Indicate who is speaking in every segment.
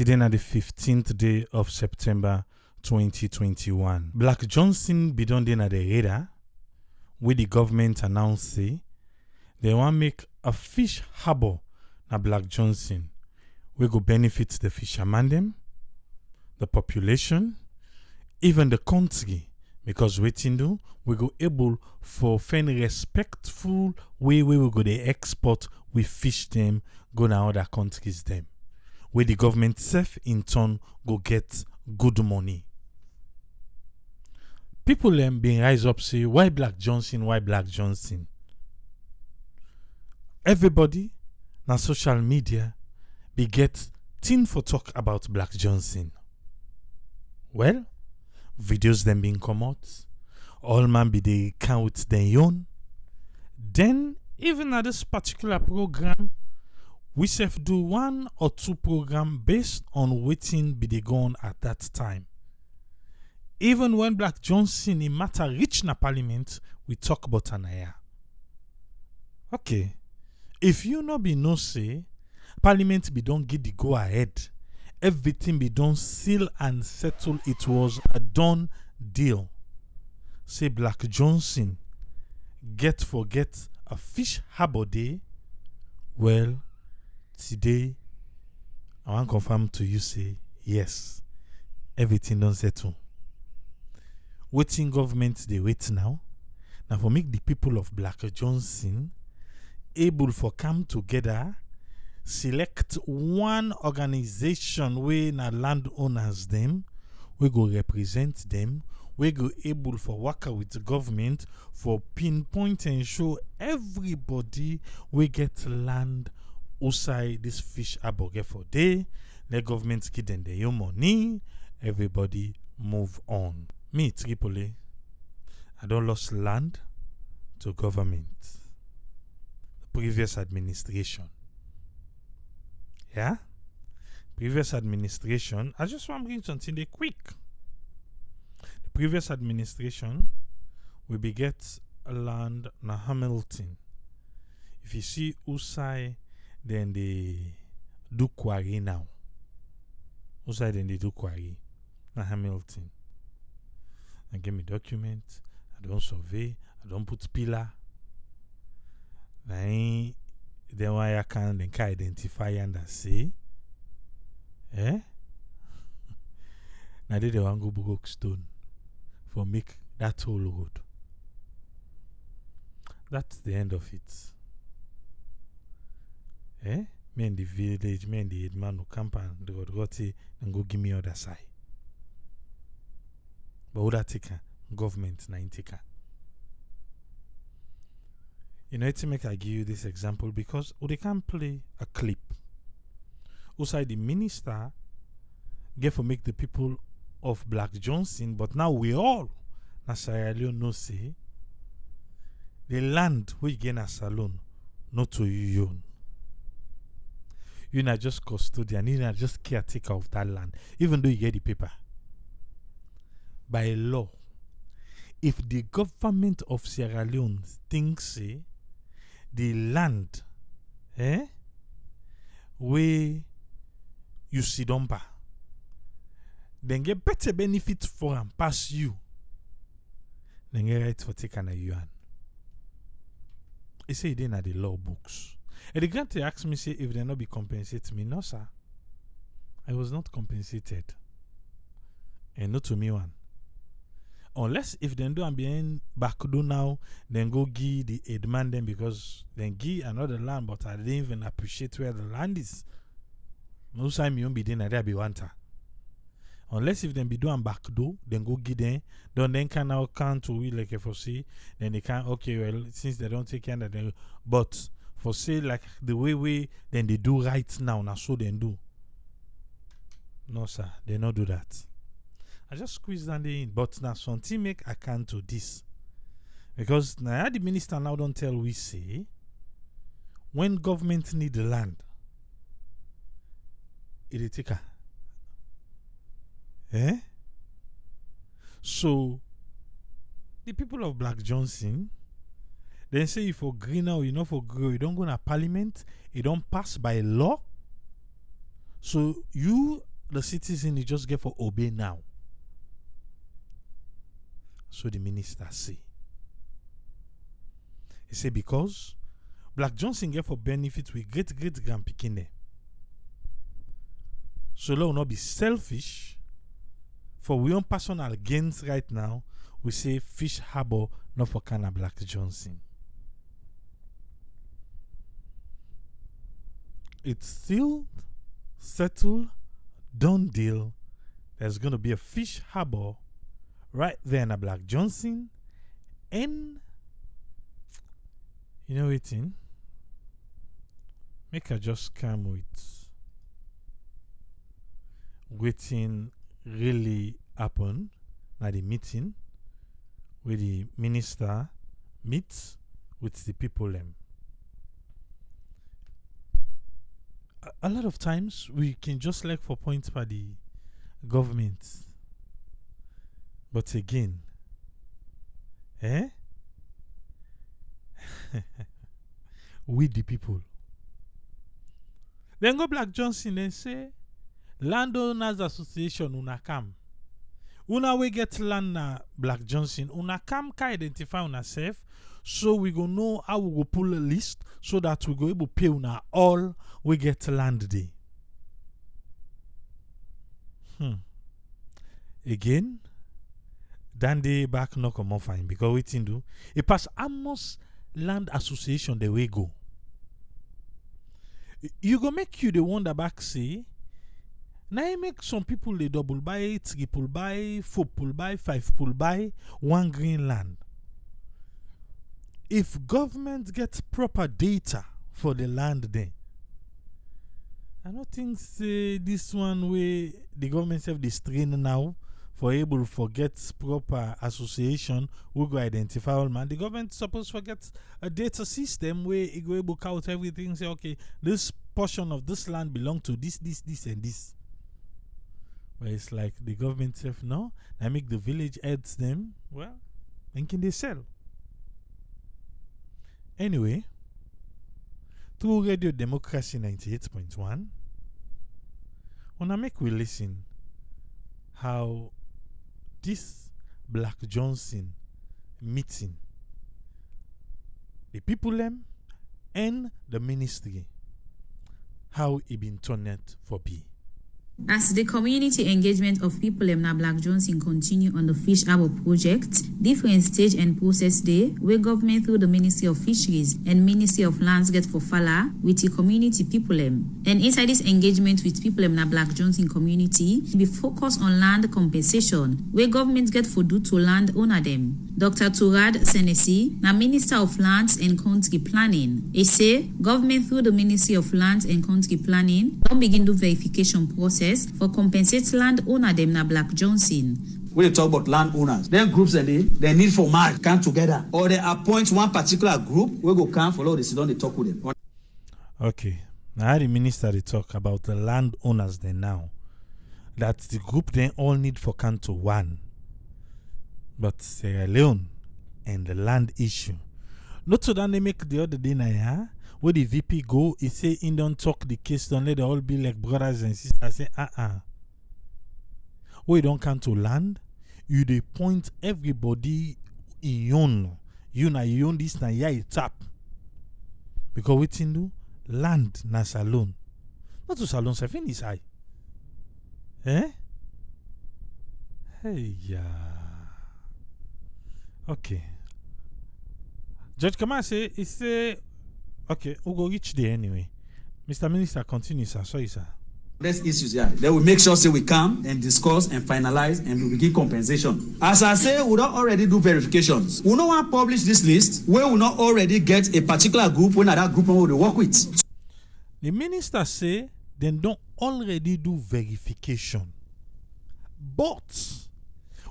Speaker 1: Today na the 15th day of September 2021. Black Johnson be done dey na the radar wey the government announce say they wan make a fish harbour na Black Johnson wey go benefit the fisherman dem, the population, even the country, because wetin do we go able for find respectful way we go dey export we fish them go na other countries them, where the government self in turn go get good money. People been rise up say why Black Johnson, why Black Johnson? Everybody na social media be get thing for talk about Black Johnson. Well, videos them being come out, all man be they count their own. Then even at this particular program, we self do 1 or 2 program based on waiting be they gone at that time. Even when Black Johnson in matter reach na parliament, we talk about Anaya. Okay, if you no be no say, parliament be don't get the go ahead, everything be done seal and settle, it was a done deal. Say Black Johnson get forget a fish harbour day. Well, today I want confirm to you say yes, everything done settle. Waiting government they wait now for make the people of Black Johnson able for come together, select one organization where na landowners them, we go represent them, we go able for work with the government for pinpoint and show everybody we get land outside this fish harbour for day. The government give them their money, everybody move on. Me, Tripoli, I don't lost land to government. The previous administration. Yeah? Previous administration, I just want to bring something there quick. The previous administration will be get a land na Hamilton. If you see Usai, then they do quarry now. Usai then they do quarry na Hamilton. And give me document, I don't survey, I don't put pillar. Then why I can identify and say, now they want go broke stone for make that whole road. That's the end of it. Me and the village, me and the headman who camp and the road and go give me other side. But who that taker? Government na taker. You know, to make I give you this example because they can play a clip. Outside the minister get for make the people of Black Johnson, but now we all na Sierra Leone no say the land we gain a salon not to you own. You not just custodian, you not just caretaker of that land, even though you get the paper. By law, if the government of Sierra Leone thinks the land where you see dumper, then get better benefit for and pass you, then get right for taking a yuan. They say they na the law books. And the grant they asked me say if they not be compensated me, no sir, I was not compensated, and not to me one. Unless if they do and being back do now, then go give the headman them because then give another land, but I didn't even appreciate where the land is. No time you won't be there, there be wanter. Unless if they be doing back do, then go give them, then can now count to we like for say, then they can okay, well, since they don't take care of them, but for say like the way then they do right now, so they do. No sir, they not do that. I just squeeze down the in, but now something make account to this. Because now the minister now don't tell we say when government need the land, it take her. So the people of Black Johnson, they say if for green now, you know for grow, you don't go to parliament, it don't pass by law. So you the citizen you just get for obey now. So the minister say. He say because Black Johnson get for benefit with great grand pikin. So let us not be selfish. For we own personal gains right now, we say fish Harbour not for kind of Black Johnson. It's still settled, done deal. There's going to be a fish Harbour right there in a Black Johnson. And you know what? Make her just come with waiting really happen at the meeting where the minister meets with the people. A lot of times we can just like for points by the government. But again, we the people. Then go Black Johnson and say, Landowners Association una come. Una we get land na Black Johnson. Una come ka identify una self. So we go know how we go pull a list so that we go able pay una all we get land day. Again, then they back no come on fine because we think do it pass almost land association the way go. You go make you the one that back say now you make some people they double buy, triple buy, 4 pull buy, 5 pull buy, 1 green land. If government gets proper data for the land then, I don't think say this one way the government have this training now for able to forget proper association we go identify all man. The government supposed to forget a data system where it go able to count everything, say okay, this portion of this land belong to this, and this. But it's like the government say no, I make the village heads them, well, then can they sell? Anyway, through Radio Democracy 98.1, wanna make we listen how this Black Johnson meeting, the people them and the ministry, how it been turned for be.
Speaker 2: As the community engagement of people in Black Johnson continue on the Fish Harbour project, different stage and process day where government through the Ministry of Fisheries and Ministry of Lands get for falla with the community people. And inside this engagement with people in Black Johnson community, be focused on land compensation where government get for do to land owner them. Dr. Turad Senesie, na Minister of Lands and Country Planning, he say government through the Ministry of Lands and Country Planning don't begin do verification process for compensate land owner them na Black Johnson.
Speaker 3: When they talk about landowners, then groups and they need for march come together, or they appoint one particular group we go come follow the sit down they talk with them.
Speaker 1: Okay, now the minister they talk about the landowners then now that the group they all need for come to one, but Leone and the land issue. Not so that they make the other day now. Where the VP go, he say in don't talk the case, don't let they all be like brothers and sisters. Say where you don't come to land, you they point everybody in you own this na ya it tap. Because we think do land na salon. Not to salon seven is high. Hey yeah. Okay. Judge Kama say he say okay, we'll go reach there anyway. Mr. Minister, continue, sir. Sorry, sir.
Speaker 3: There's issues here. Then we make sure say we come and discuss and finalize and we give compensation. As I say, we don't already do verifications. We don't want to publish this list where we not already get a particular group when that group we will work with.
Speaker 1: The minister say they don't already do verification. But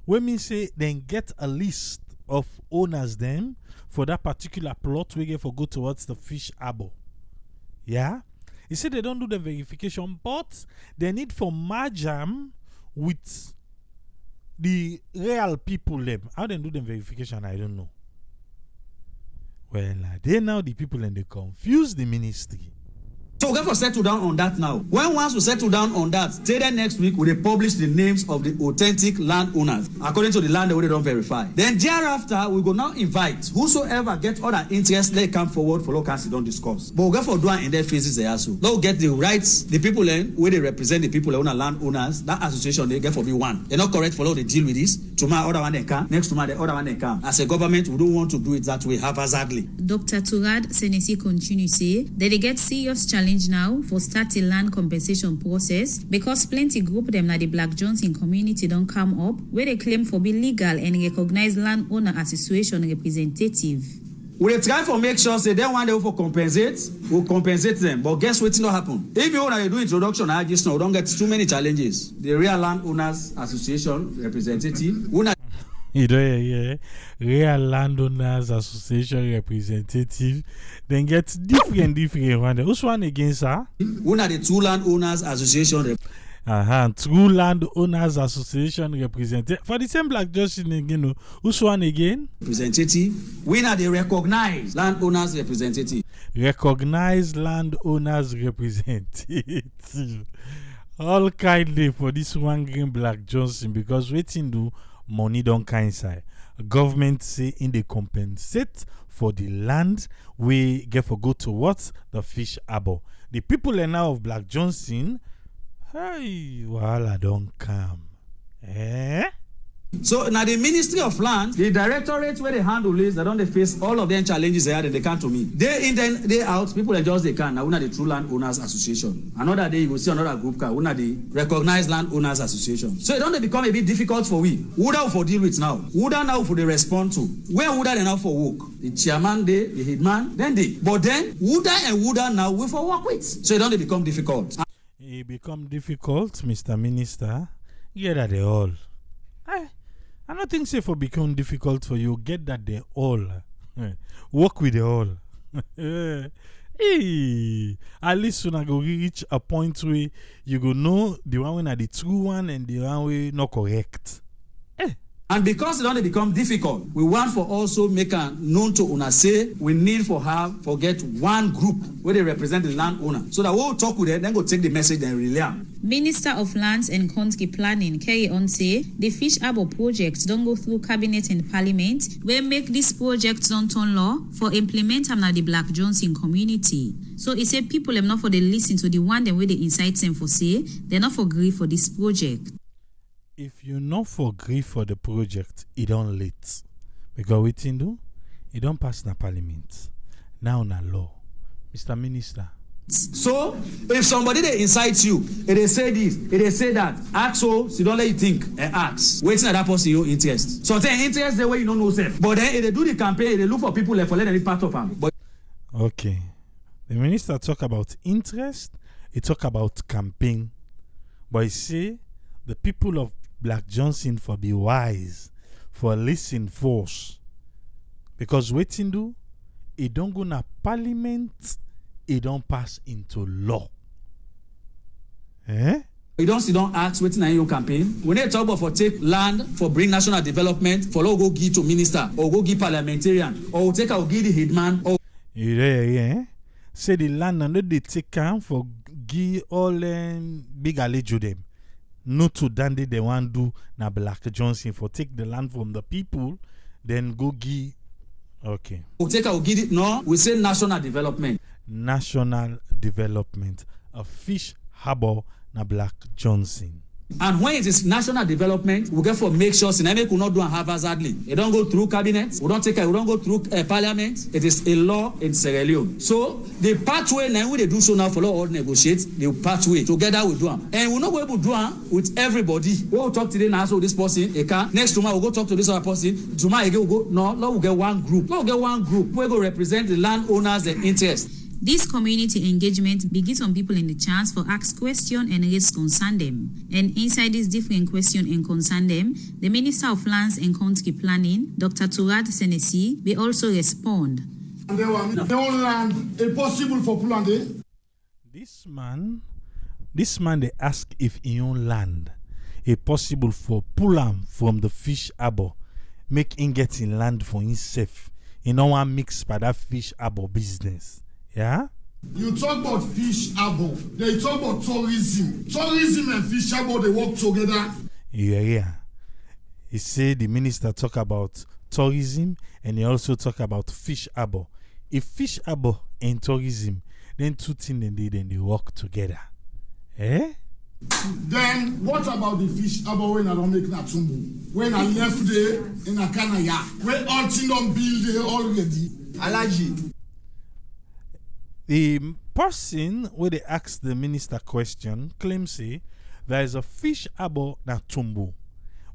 Speaker 1: when me say then get a list of owners them for that particular plot we get for go towards the Fish Harbour. Yeah? He said they don't do the verification, but they need for merge with the real people them. How they do the verification, I don't know. Well, they now the people and they confuse the ministry.
Speaker 3: So we're going to settle down on that now. Once we settle down on that, say that next week we will publish the names of the authentic landowners according to the land that we don't verify. Then thereafter, we go now invite whosoever get other interest, they come forward for local don't discuss. But we're going to do it in their phases there also. Now we get the rights, the people where they represent the people who are landowners, that association they get for be one. They're not correct for how they deal with this. Tomorrow other one they come, next tomorrow the other one they come. As a government, we don't want to do it that way haphazardly.
Speaker 2: Dr. Turad Senesie continues to say that they get serious challenge now for starting land compensation process because plenty group them na the Black Johnson community don't come up where they claim for be legal and recognized landowner association representative.
Speaker 3: We try for make sure say they want to for compensate, we'll compensate them. But guess what's not happen? If you want to do introduction, I just know don't get too many challenges. The Real Landowners Association representative,
Speaker 1: you don't hear Real Landowners Association representative, then get different one. Which one again, sir?
Speaker 3: One of the two landowners association.
Speaker 1: True Landowners Association representative for the same Black Johnson again. Which one again?
Speaker 3: Representative. We are the recognized landowners representative.
Speaker 1: Recognized landowners representative. All kindly for this one green Black Johnson because waiting do. Money don't kind side. Government say in the compensate for the land we get for go to what? The fish harbor. The people are now of Black Johnson. Hey, wahala don't come.
Speaker 3: So now the Ministry of Land, the directorate where they handle this, they don't face all of them challenges they had and they come to me. Day in, day out, people adjust they can. Now we are the True Landowners Association. Another day you will see another group called we are the Recognized Landowners Association. So it don't become a bit difficult for we. Who that for deal with now? Who that now for the respond to? Where would that now for work? The chairman day, the headman, then they. But then who that and who that now we for work with? So it don't become difficult.
Speaker 1: It become difficult, Mr. Minister. Yeah, that they all. I don't think so for become difficult for you. Get that they all. Work with the all. Hey, at least when I go reach a point where you go know the one when are the true one and the one way not correct.
Speaker 3: And because it only become difficult, we want for also make a known to una say we need for get one group where they represent the landowner. So that we'll talk with them, then go take the message and relay them.
Speaker 2: Minister of Lands and Country Planning carry on say the Fish Harbour project don't go through cabinet and parliament where make this project don't turn law for implement them na the Black Johnson community. So he said people are not for the listen to the one them where they incite them for say they're not for agree for this project.
Speaker 1: If you not for agree for the project, it don't late. Because what you do, it don't pass na parliament. Now na law. Mr. Minister.
Speaker 3: So, if somebody they incite you, if they say this, if they say that, ask so don't let you think and ask. Waiting at that person your interest. So then interest the way you don't know self. But then if they do the campaign, they look for people like for let them part of them. But
Speaker 1: okay. The minister talk about interest, he talk about campaign. But he say the people of Black Johnson for be wise, for listen force. Because waiting do, it don't go na parliament, it don't pass into law.
Speaker 3: You don't ask waiting in your campaign. When they talk about for take land for bring national development, for go give to minister or go give parliamentarian or take out give the headman or
Speaker 1: say the land and they take can for give all big allegiance them. Not to dandy they want do na Black Johnson for take the land from the people, then go give. Okay.
Speaker 3: We'll take out give it. No, we say national development.
Speaker 1: National development. A fish harbor na Black Johnson.
Speaker 3: And when it is national development, we get for make sure Sineme could not do and haphazardly. It don't go through cabinet. We don't go through parliament. It is a law in Sierra Leone. So the pathway now we they do so now for all negotiate the pathway together we do them. And we're not able to do them with everybody. We'll talk today now so this person next tomorrow we'll go talk to this other person. Tomorrow again we'll go we'll get one group. We'll get one group. We'll go represent the landowners and interest.
Speaker 2: This community engagement gives some people in the chance for ask question and raise concern them. And inside this different question and concern them, the Minister of Lands and Country Planning, Dr. Turad Senesie, will also respond.
Speaker 4: And there were no land impossible for Pulande.
Speaker 1: This man they ask if in own land is possible for Pulam from the fish harbor, make him get in land for himself. He no one mix by that fish harbor business. Yeah?
Speaker 4: You talk about fish harbour, then you talk about tourism. Tourism and fish harbour, they work together.
Speaker 1: Yeah. He said the minister talk about tourism and he also talk about fish harbour. If fish harbour and tourism, then two things then they work together. Eh?
Speaker 4: Then what about the fish harbour when I don't make Natumbo? When I left there in Akanaya, when all things don't build there already. Alaji.
Speaker 1: The person where they asked the minister question claims say there is a fish harbour na Tumbo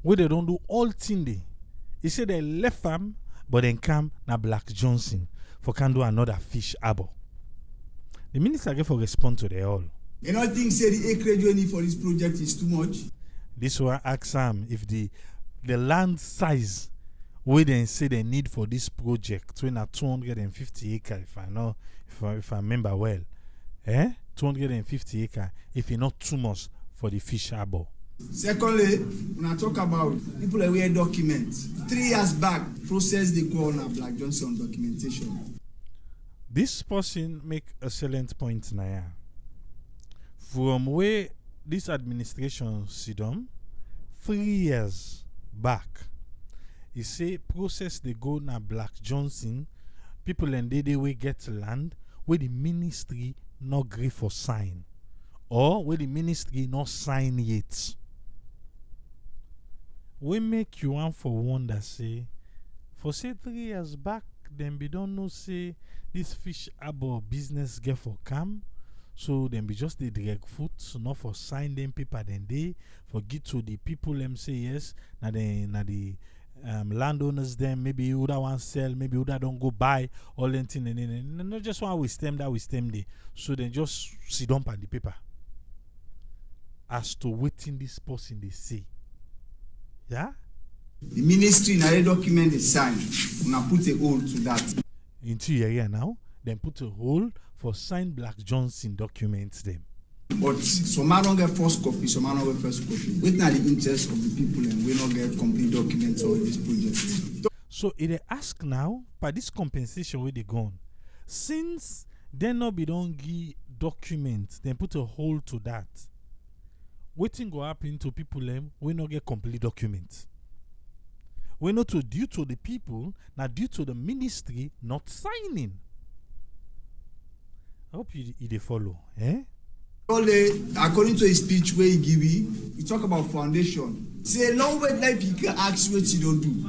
Speaker 1: where they don't do all thing there. He said they left farm but then come na Black Johnson for can do another fish harbour. The minister gave a response to the all.
Speaker 5: You know, think say the acreage we need for this project is too much.
Speaker 1: This one asks him if the land size where they say they need for this project when at 250 acres, if I remember well, 250 acres, if it's not too much for the fish harbour.
Speaker 5: Secondly, when I talk about people that wear documents, 3 years back, process the call on Black Johnson documentation.
Speaker 1: This person make a excellent point now. From where this administration sit down 3 years back, he say process they go na Black Johnson, people and they will get land where the ministry not agree for sign or where the ministry not sign yet. We make you one for one that say for say 3 years back then we don't know say this fish harbour business get for come. So then be just the direct foot, so not for sign them paper then they for get to the people them say yes, now the landowners them maybe you would want sell, maybe you would don't go buy all them thing and not just one we stem that we stem there. So then just sit down on the paper. As to waiting this person they say. Yeah?
Speaker 5: The ministry now document the sign. Una put a hold to that.
Speaker 1: Into your area now, then put a hold for signed Black Johnson documents them.
Speaker 5: But some man don't get first copy, some man don't get first copy. Wait now the interest of the people and we don't get complete documents on this project.
Speaker 1: So it ask now, by this compensation where they gone, since they not be don't give documents, then put a hold to that. Waiting go happen to people them we not get complete documents. We not to due to the people, now due to the ministry not signing. I hope you follow, eh?
Speaker 5: According to his speech where he give he talk about foundation. Say long way like people ask what you don't do.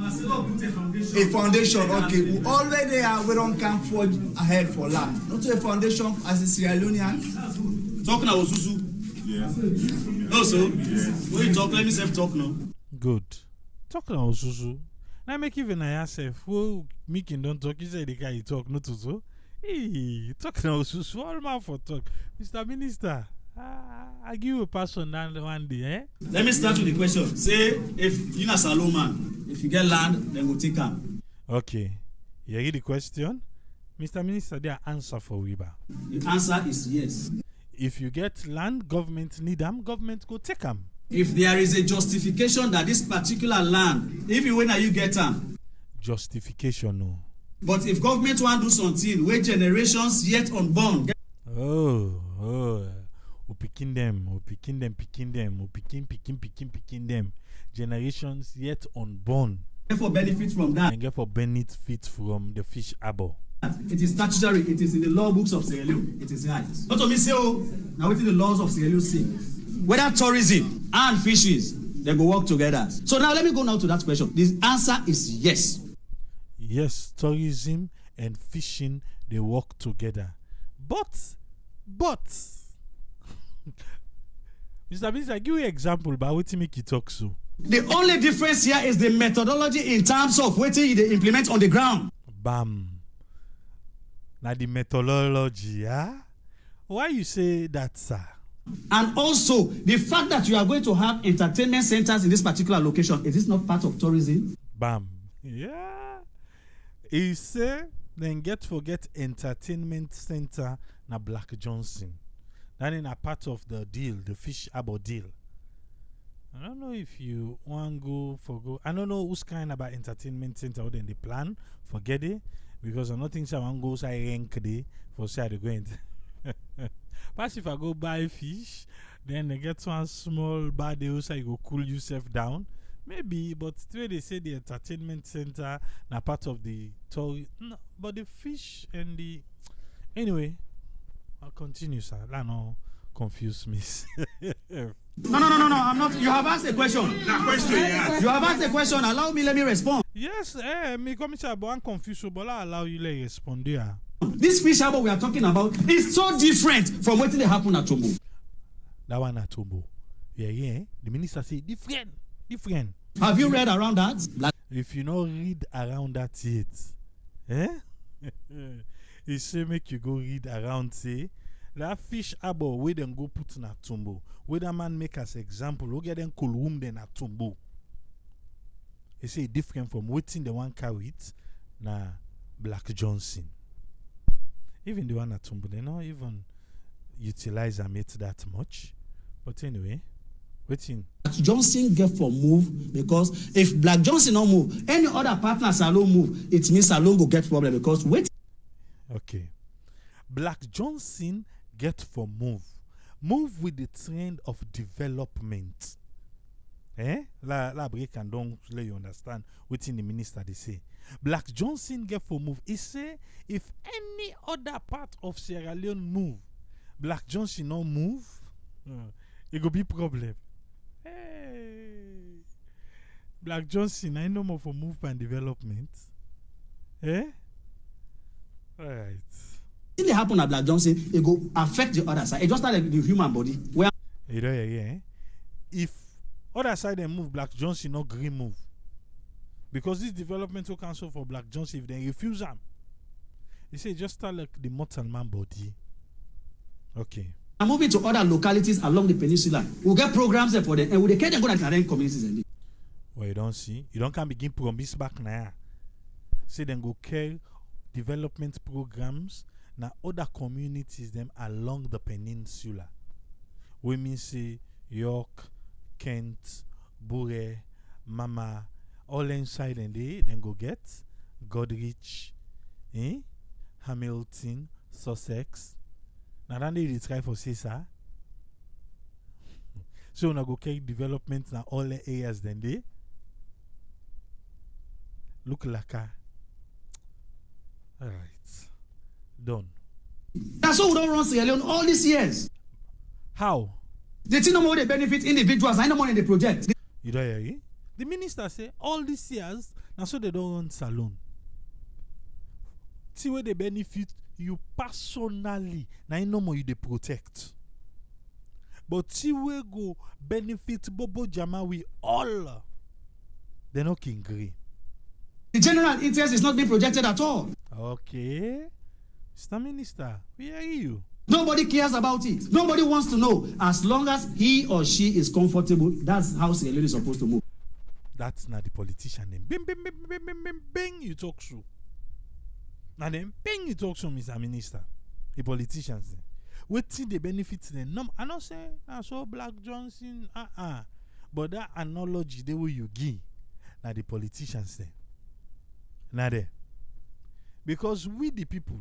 Speaker 5: A foundation, okay. We already we don't come forge ahead for land. Not to a foundation as a Sierra Leonean.
Speaker 3: Talk now, Osusu. Yeah. No, so when you talk, let me self talk now.
Speaker 1: Good. Talk now, Osusu. Now make even I yourself. Who making don't talk? You say the guy you talk, not to so. Hey, talk now, Osusu. All man for talk, Mr. Minister. I give you a pass on that one day, eh?
Speaker 3: Let me start with the question. Say, if you're a Salomon, if you get land, then go take them.
Speaker 1: Okay. You hear the question? Mr. Minister, there answer for Weber.
Speaker 3: The answer is yes.
Speaker 1: If you get land, government need them, government go take them.
Speaker 3: If there is a justification that this particular land, if you when you get them.
Speaker 1: Justification, no.
Speaker 3: But if government want to do something where generations yet unborn.
Speaker 1: We picking them, picking them. Generations yet unborn.
Speaker 3: Therefore benefit from that.
Speaker 1: And therefore benefit from the fish harbour.
Speaker 3: It is statutory, it is in the law books of Sierra Leone. It is right. Not to me say, now within the laws of Sierra Leone say. Whether tourism and fisheries, they go work together. So now let me go now to that question. The answer is yes.
Speaker 1: Yes, tourism and fishing, they work together. But, Mr. Minister, give you an example by what make you talk so.
Speaker 3: The only difference here is the methodology in terms of what they implement on the ground.
Speaker 1: Bam. Now the methodology, huh? Why you say that, sir?
Speaker 3: And also, the fact that you are going to have entertainment centers in this particular location, is this not part of tourism?
Speaker 1: Bam. Yeah. He say, then forget entertainment center na Black Johnson. That is a part of the deal, the fish harbour deal. I don't know if you want go. I don't know who's kind about entertainment center or then the plan. Forget it. Because I'm not thinking I want to go say rank day for say I go Pass if I go buy fish, then they get one small bad also you go cool yourself down. Maybe, but still they say the entertainment center na part of the tour. No, but the fish and the anyway, I'll continue, sir. That no confuse me.
Speaker 3: No, I'm not. You have asked a question.
Speaker 4: That question, yeah.
Speaker 3: You have asked a question. Allow me, let me respond.
Speaker 1: Yes, me commissioner, but I'm confused, so but I allow you to respond there.
Speaker 3: This fish harbor we are talking about is so different from what they happen at Tombo.
Speaker 1: That one at Tombo. Yeah. The minister say different.
Speaker 3: Have you read around that?
Speaker 1: If you not read around that yet, he say make you go read around say that fish harbor where them go put in a Tombo. Where that man make as example, we get them cool room then at Tombo. He say different from waiting the one carry it na Black Johnson. Even the one at Tombo, they not even utilize and it that much. But anyway, waiting.
Speaker 3: Johnson get for move because if Black Johnson don't move, any other partner Salone move, it means Salone go get problem because wait.
Speaker 1: Okay. Black Johnson get for move. Move with the trend of development. La break and don't let you understand what in the minister they say. Black Johnson get for move. He say if any other part of Sierra Leone move, Black Johnson not move, it go be problem. Hey. Black Johnson, I know more for move and development. Alright.
Speaker 3: If it happen at Black Johnson, it go affect the other side. It just like the human body. Where
Speaker 1: if other side they move, Black Johnson not green move. Because this developmental council for Black Johnson, if they refuse them, they say just like the mortal man body. Okay.
Speaker 3: I'm moving to other localities along the peninsula. We'll get programs there for them and we'll get them go to current communities and
Speaker 1: well, you don't see. You don't can begin promise back now. Say then go carry development programs now other communities them along the peninsula. We mean say York, Kent, Bure, Mama, all inside and they then go get Godrich, Hamilton, Sussex. Now then they try for Cesar. So now go carry development now all the areas then they look like a alright. Done.
Speaker 3: That's why we don't run Sierra Leone all these years.
Speaker 1: How?
Speaker 3: They think no more they benefit individuals, I no more in the project.
Speaker 1: You don't hear it? The minister say all these years, now so they don't run salon. See where they benefit you personally, now no more you they protect. But see where go benefit Bobo Jama we all. They're not king green.
Speaker 3: The general interest is not being projected at all.
Speaker 1: Okay. Mr. Minister, we hear you.
Speaker 3: Nobody cares about it. Nobody wants to know. As long as he or she is comfortable, that's how Sierra Leone is supposed to move.
Speaker 1: That's not the politician name. Bing, bing, bing, bing, bing, bing, bing, you talk so. Now then, bing, you talk so, Mr. Minister. The politicians. What see the benefits then? No, I not say, I saw Black Johnson, But that analogy, the way you give, now the politicians then. Now there. Because we the people,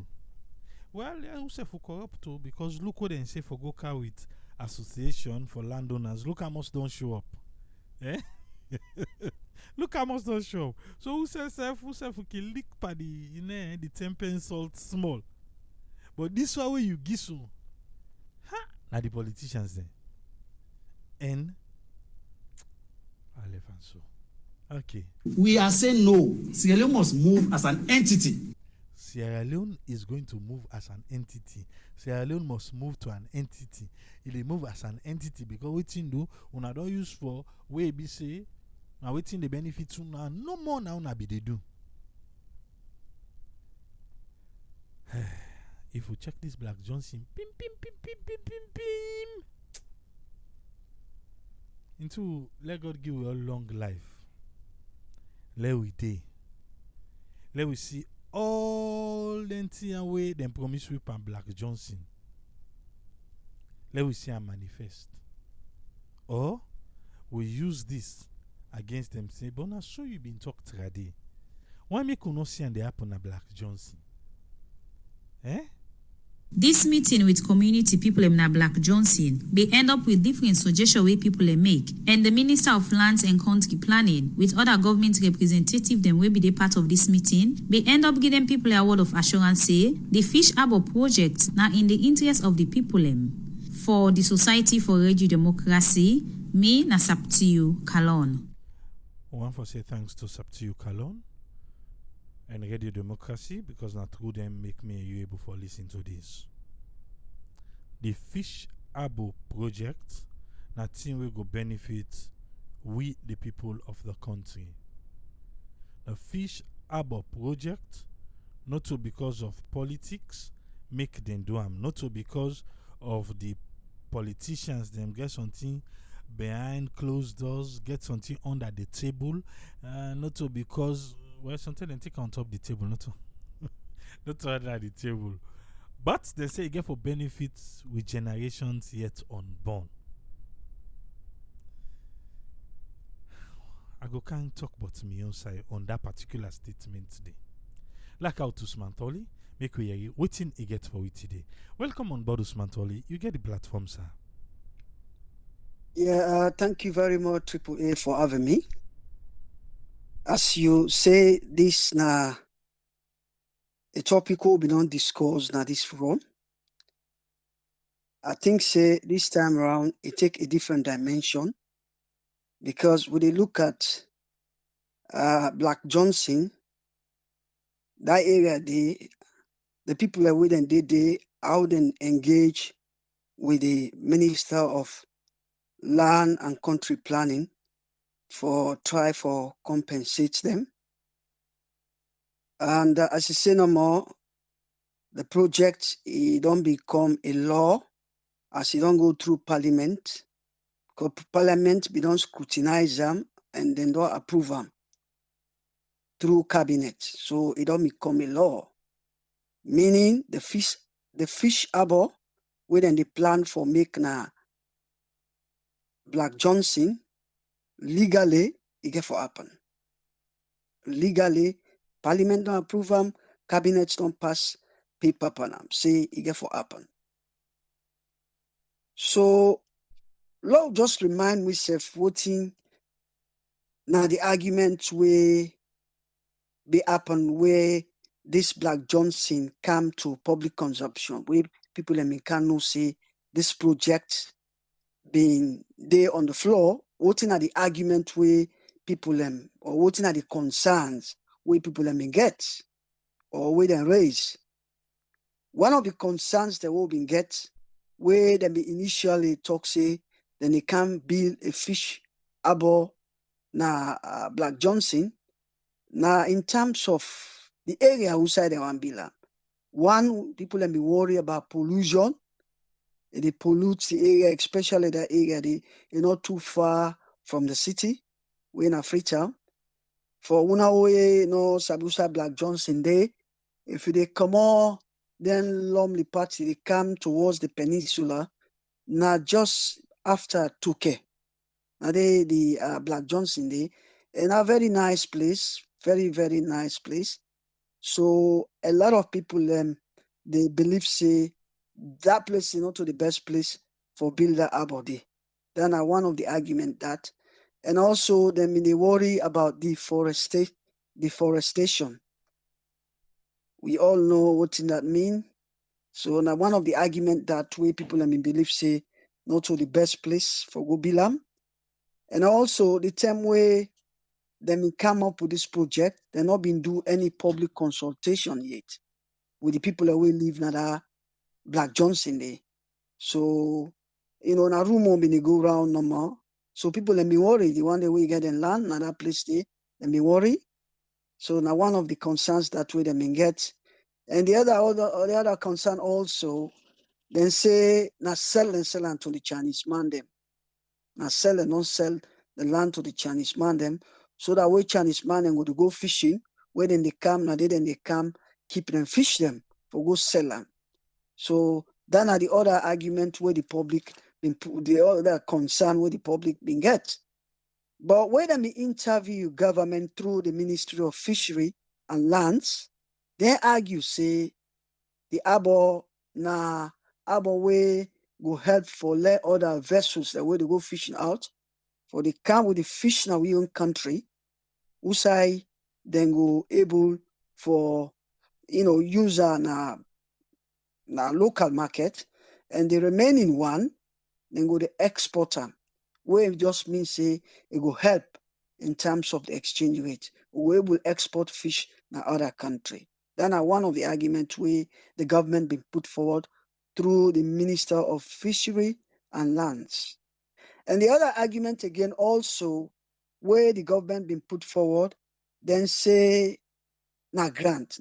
Speaker 1: well, who say for corrupt too, because look what they say for go car with association for landowners. Look how much don't show up. Look how much don't show up. So who says who can lick by the 10 pence salt small. But this way you give so. Now the politicians then. And I left and so. Okay.
Speaker 3: We are saying no. Sierra Leone must move as an entity.
Speaker 1: Sierra Leone is going to move as an entity. Sierra Leone must move to an entity. It will move as an entity because waiting do una don't use for where be say now waiting the benefits now no more now na be they do. If we check this Black Johnson, pim pim pim pim pim pim pim into let God give you a long life. Let we day. Let we see all the entire way them promise we pan Black Johnson. Let we see and manifest. Or we use this against them say, but now so you been talked already. Why make you not see and they happen a Black Johnson?
Speaker 2: This meeting with community people in Black Johnson, they end up with different suggestions way people make. And the Minister of Lands and Country Planning, with other government representatives, them will be the part of this meeting, they end up giving people a word of assurance say the Fish Harbour project now in the interest of the people for the Society for Radio Democracy, me na Saptiu Kalon.
Speaker 1: I want to say thanks to Saptiu Kalon and Radio Democracy because not through them make me able for listen to this. The Fish Harbour project na thing will go benefit we the people of the country. The Fish Harbour project not to because of politics make them do them, not to because of the politicians them get something behind closed doors, get something under the table, not to because well something they take on top the table, not to not to under the table. But they say it get for benefits with generations yet unborn. I go can't talk about me own side on that particular statement today. Like how to Smantoli, make we hear you. Waiting he get for it today. Welcome on board Smantoli. You get the platform, sir.
Speaker 6: Yeah, thank you very much, Triple A, for having me. As you say, this na a topic will be not discussed na this forum. I think say this time around it take a different dimension because when they look at Black Johnson, that area the people that with them they out and engage with the Minister of Land and Country Planning for try for compensate them. And as you say no more, the project it don't become a law as it don't go through Parliament. Because Parliament we don't scrutinize them and then don't approve them through Cabinet. So it don't become a law. Meaning the fish harbour when they plan for make na Black Johnson legally it get for happen. Legally, Parliament don't approve them, Cabinet don't pass paper on them. Say it get for happen. So Lord just remind myself voting now the argument where be happen where this Black Johnson come to public consumption, where people can know say this project being there on the floor, voting at the argument where people or voting at the concerns where people get or where they raise. One of the concerns that will be get where they initially talk say then they can build a fish harbour na Black Johnson. Now in terms of the area outside the one build. One, people be worried about pollution. They pollute the area, especially the area they not too far from the city. We're in a Freetown. For una way, Sabusa Black Johnson Day, if they come on, then Lumley Party, they come towards the peninsula, now just after Touquet. Now the Black Johnson Day, and a very nice place, very, very nice place. So a lot of people they believe say that place is not the best place for builder Harbour Day. Then one of the argument that, and also they worry about deforestation. We all know what that mean. So now one of the argument that way people believe say not the best place for go build. And also the time way they come up with this project, they not been do any public consultation yet with the people that will live in that Black Johnson Day. So, na rumor been go around no more. So people be worried. The one day we get in land, na that place they be worried. So now one of the concerns that way they may get. And the other concern also, then say na sell land to the Chinese man them. Now sell and don't sell the land to the Chinese man them. So that way Chinese man them would go fishing, where then they come, now then they come, keep them, fish them, for go sell them. So then are the other argument where the public, the other concern where the public been get. But when they interview government through the Ministry of Fishery and Lands, they argue say the harbour na Harbour way go help for let other vessels that way they go fishing out, for they come with the fish now we own country, usai then go able for use na local market, and the remaining one then go the exporter, where it just means say it go help in terms of the exchange rate. We will export fish na other country. Then one of the arguments we the government been put forward through the Minister of Fishery and Lands. And the other argument again also where the government been put forward, then say na grant,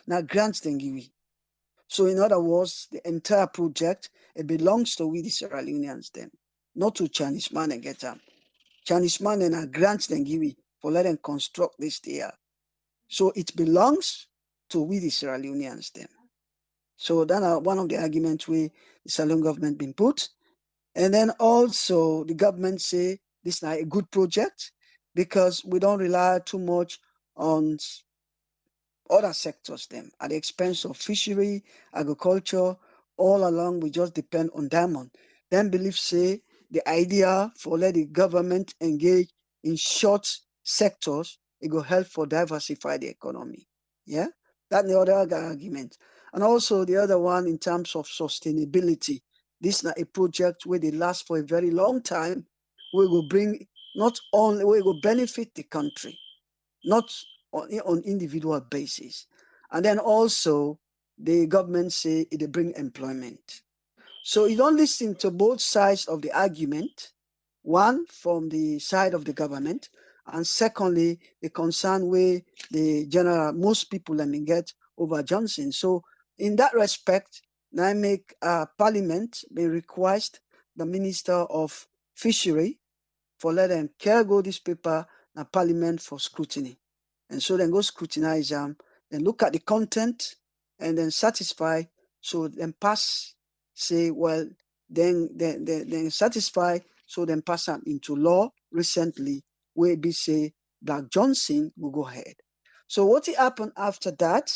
Speaker 6: na grants then give we. So in other words, the entire project, it belongs to we the Sierra Leoneans then, not to Chinese man and get them. Chinese man and a grant then give we for let them construct this there. So it belongs to we the Sierra Leoneans then. So that one of the arguments we the Sierra Leone government been put. And then also the government say this is not a good project because we don't rely too much on other sectors them at the expense of fishery, agriculture, all along we just depend on diamond. Then believe say the idea for let the government engage in short sectors, it will help for diversify the economy. Yeah, that's the other argument. And also the other one in terms of sustainability. This is not a project where they last for a very long time. We will bring not only we will benefit the country, not on individual basis. And then also the government say it bring employment. So you don't listen to both sides of the argument, one from the side of the government, and secondly, the concern where the general, most people let me get over Johnson. So in that respect, I make Parliament may request the Minister of Fishery for let them carry this paper na Parliament for scrutiny. And so then go scrutinize them, then look at the content and then satisfy. So then pass, say, well, then satisfy, so then pass them into law recently, where be say Black Johnson will go ahead. So what happened after that,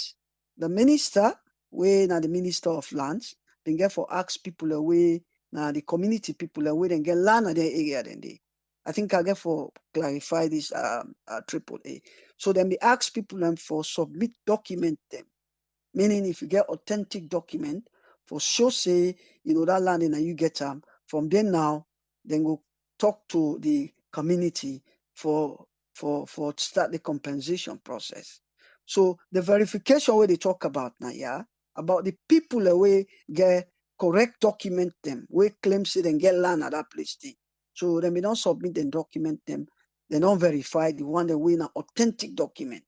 Speaker 6: the minister, where now the Minister of Lands, then get for ask people away, now the community people away, then get land at their area then they. I think I get for clarify this triple A. So then we ask people for submit document them. Meaning if you get authentic document for show say, that land and you get them, from then now, then we'll talk to the community for start the compensation process. So the verification where they talk about now, yeah, about the people away get correct document them, where claims it and get land at that place. So then we don't submit and document them. They don't verify the one that win an authentic document,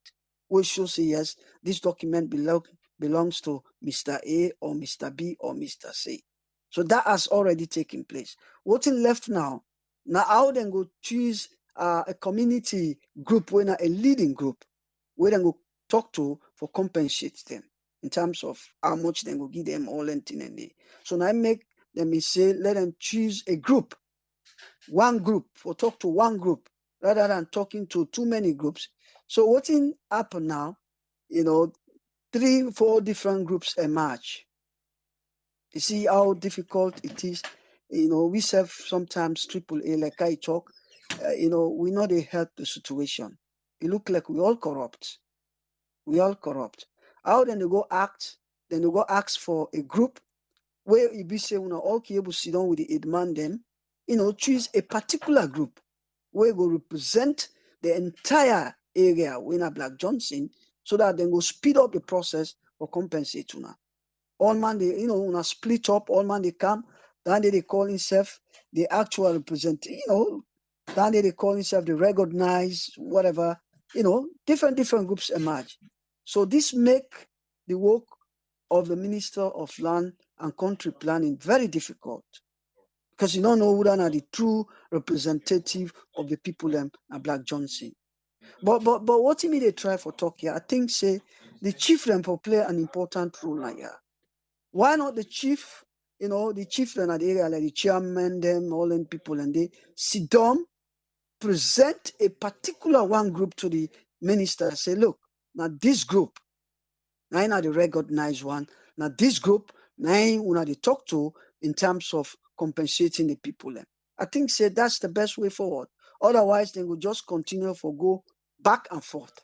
Speaker 6: which shows say yes, this document belongs to Mr. A or Mr. B or Mr. C. So that has already taken place. What's left now? Now how then go choose a community group when a leading group, where then go talk to for compensate them in terms of how much then go give them all and thing and they. So now I make them say let them choose a group. One group, or talk to one group rather than talking to too many groups. So what's happen now, 3-4 different groups emerge. You see how difficult it is. We serve sometimes triple A, like I talk, we know they help the situation. It look like we all corrupt. We all corrupt. How then they go act, then they go ask for a group where you be say, all able sit down with the demand them, choose a particular group where will represent the entire area when Black Johnson, so that then go speed up the process for compensate una. All man they, una split up, all man they come, then they call himself the actual representative, then they call himself the recognized, whatever, different groups emerge. So this make the work of the Minister of Land and Country Planning very difficult, because you don't know who are the true representative of the people and Black Johnson. But what you mean they try for talk here? I think say the chief them for play an important role now here. Why not the chief? The chief then at the area like the chairman, them all them people, and they sit down, present a particular one group to the minister. Say, look, now this group, now the recognized one. Now this group Now, una they talk to in terms of compensating the people. I think say that's the best way forward. Otherwise, they will just continue for go back and forth.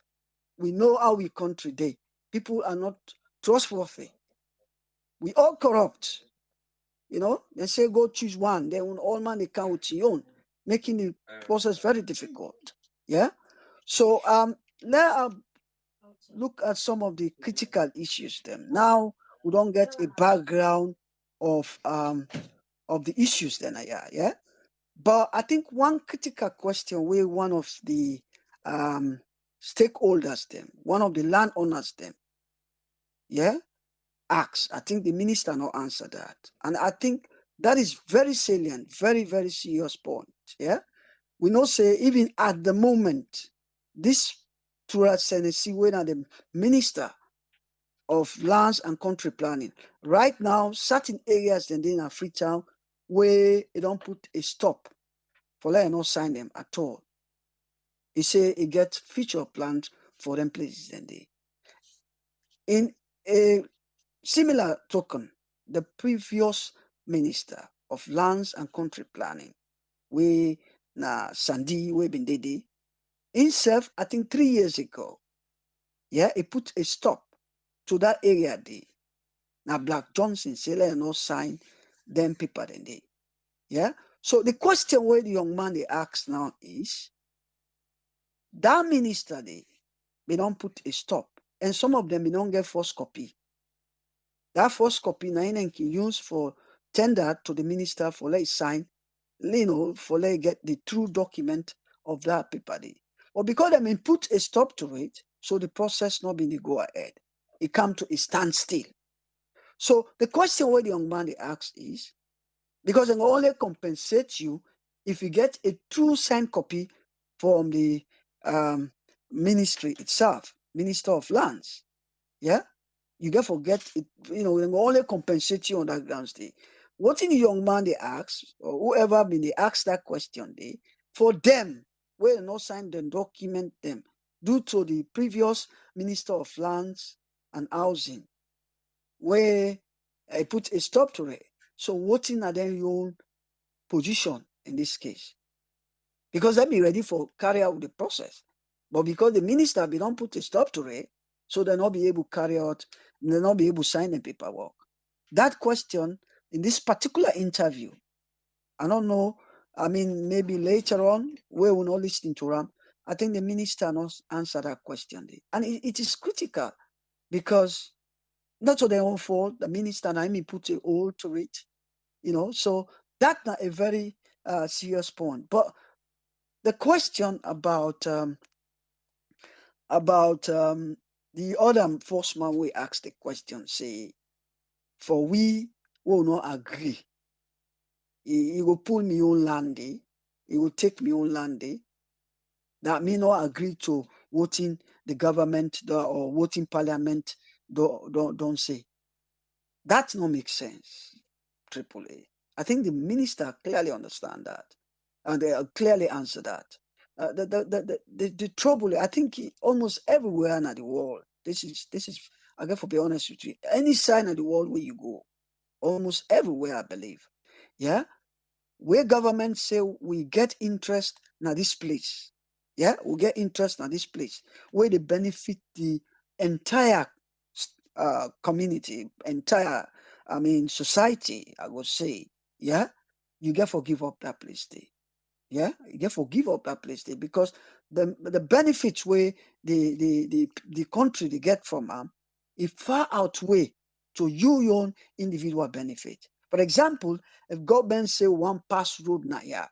Speaker 6: We know how we country day. People are not trustworthy. We all corrupt. You know, they say go choose one. Then all man they count with your own, making the process very difficult. Yeah. So let's look at some of the critical issues. Then now we don't get a background of the issues. Then yeah. But I think one critical question where one of the stakeholders, them, one of the landowners, them, yeah, asks. I think the minister not answer that, and I think that is very salient, very very serious point. Yeah, we know say even at the moment, this Turad Senesie, when the minister of lands and country planning, right now certain areas in Freetown where they don't put a stop for let not sign them at all. He say he get future plans for them places then they. In a similar token, the previous minister of lands and country planning, we na Sandy we been dede, himself, I think 3 years ago, yeah, he put a stop to that area day. Now Black Johnson say let not sign them people then they. Yeah. So the question where the young man they asks now is that minister they don't put a stop. And some of them they don't get first copy. That first copy now can use for tender to the minister for let sign, for let get the true document of that paper day. But because they put a stop to it, so the process not being go ahead. It come to a standstill. So the question where the young man they asks is, because they will only compensate you if you get a true signed copy from the ministry itself, Minister of Lands. Yeah? You get forget it, they will only compensate you on that grounds day. What in the young man they ask, or whoever been they ask that question day, for them, where not sign them, document them, due to the previous Minister of Lands and Housing, where I put a stop to it. So what in are then your position in this case? Because they be ready for carry out the process. But because the minister be don't put a stop to it, so they'll not be able to carry out, they'll not be able to sign the paperwork. That question in this particular interview, I don't know, I mean, maybe later on, we will not listen to them. I think the minister not answer that question. And it is critical because not to their own fault, the minister and I mean put a hold to it, so that's not a very serious point. But the question about the other enforcement we asked the question, say, for we will not agree. He will pull me on land, he will take me on land. That me not agree to voting the government or voting parliament don't say. That not make sense. AAA. I think the minister clearly understand that, and they clearly answer that. The trouble, I think almost everywhere in the world, this is I got to be honest with you, any side of the world where you go, almost everywhere, I believe, yeah, where government say we get interest in this place, yeah, we get interest in this place, where they benefit the entire community, entire, society, I would say, yeah, you get for give up that place there. Yeah, you get for give up that place there because the benefits where the country they get from them, it far outweigh to your own individual benefit. For example, if government say one pass road now, yeah,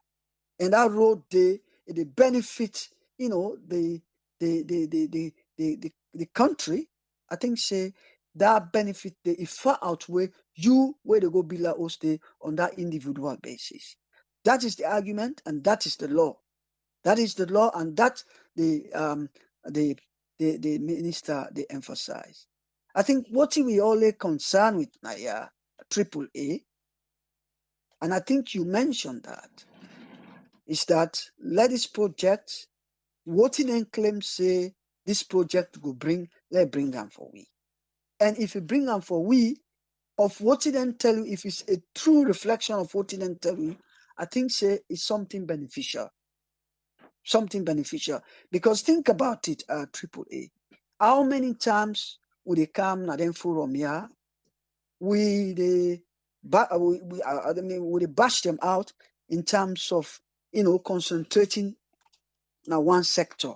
Speaker 6: and that road they benefit, the country, I think say that benefit they it far outweigh you where they go build a stay on that individual basis. That is the argument, and that is the law. That is the law, and that the minister they emphasize. I think what we only concern with Naya AAA, and I think you mentioned that, is that let this project, what in claim say this project will bring, let bring them for we. And if you bring them for we, of what he then tell you, if it's a true reflection of what he then tell you, I think say it's something beneficial. Something beneficial. Because think about it, Triple A. How many times would they come na then forum here? We bash them out in terms of concentrating on one sector.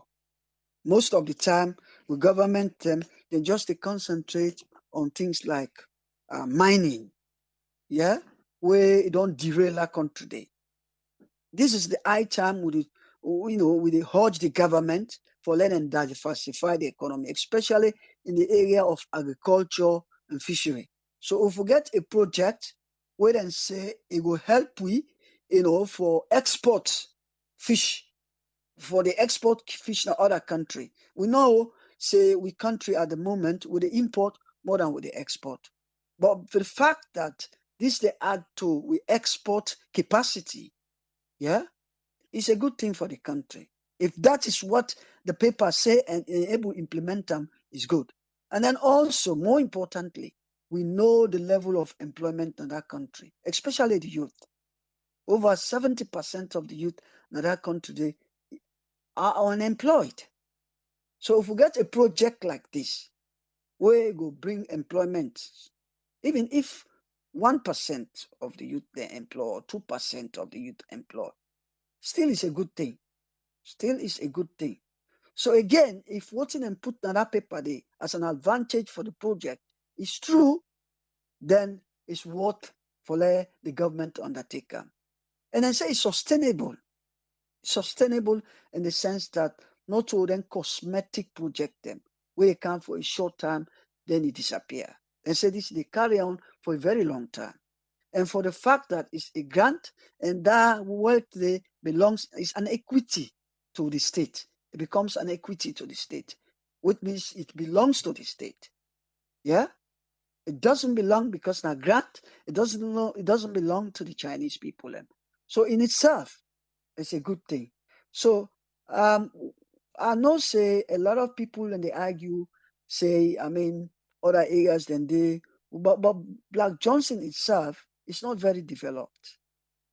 Speaker 6: Most of the time, we government them, they just they concentrate on things like mining, yeah, where it don't derail our country. Day. This is the high time we urge the government for letting diversify the economy, especially in the area of agriculture and fishery. So if we get a project where then say it will help we, for export fish, for the export fish in other country. We know, say, we country at the moment with the import more than with the export. But for the fact that this they add to we export capacity, yeah, it's a good thing for the country. If that is what the papers say and able to implement them, is good. And then also, more importantly, we know the level of employment in that country, especially the youth. Over 70% of the youth in that country are unemployed. So if we get a project like this, where it will bring employment, even if 1% of the youth they employ or 2% of the youth employ, still is a good thing. Still is a good thing. So again, if what's in put on that paper there as an advantage for the project is true, then it's worth for the government to undertake. And I say it's sustainable. Sustainable in the sense that not all then cosmetic project them, where they come for a short time, then it disappear. And say this, they carry on for a very long time. And for the fact that it's a grant and that wealth they belongs is an equity to the state. It becomes an equity to the state, which means it belongs to the state. Yeah? It doesn't belong because now grant, it doesn't belong to the Chinese people. So in itself, it's a good thing. So I know say a lot of people and they argue, say, I mean, other areas than they, but Black Johnson itself is not very developed.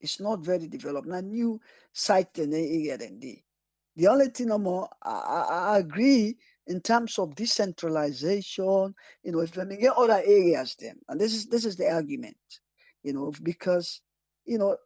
Speaker 6: It's not very developed. Now new site in the area than they. The only thing no more, I agree in terms of decentralization, if we get other areas then, and this is the argument, because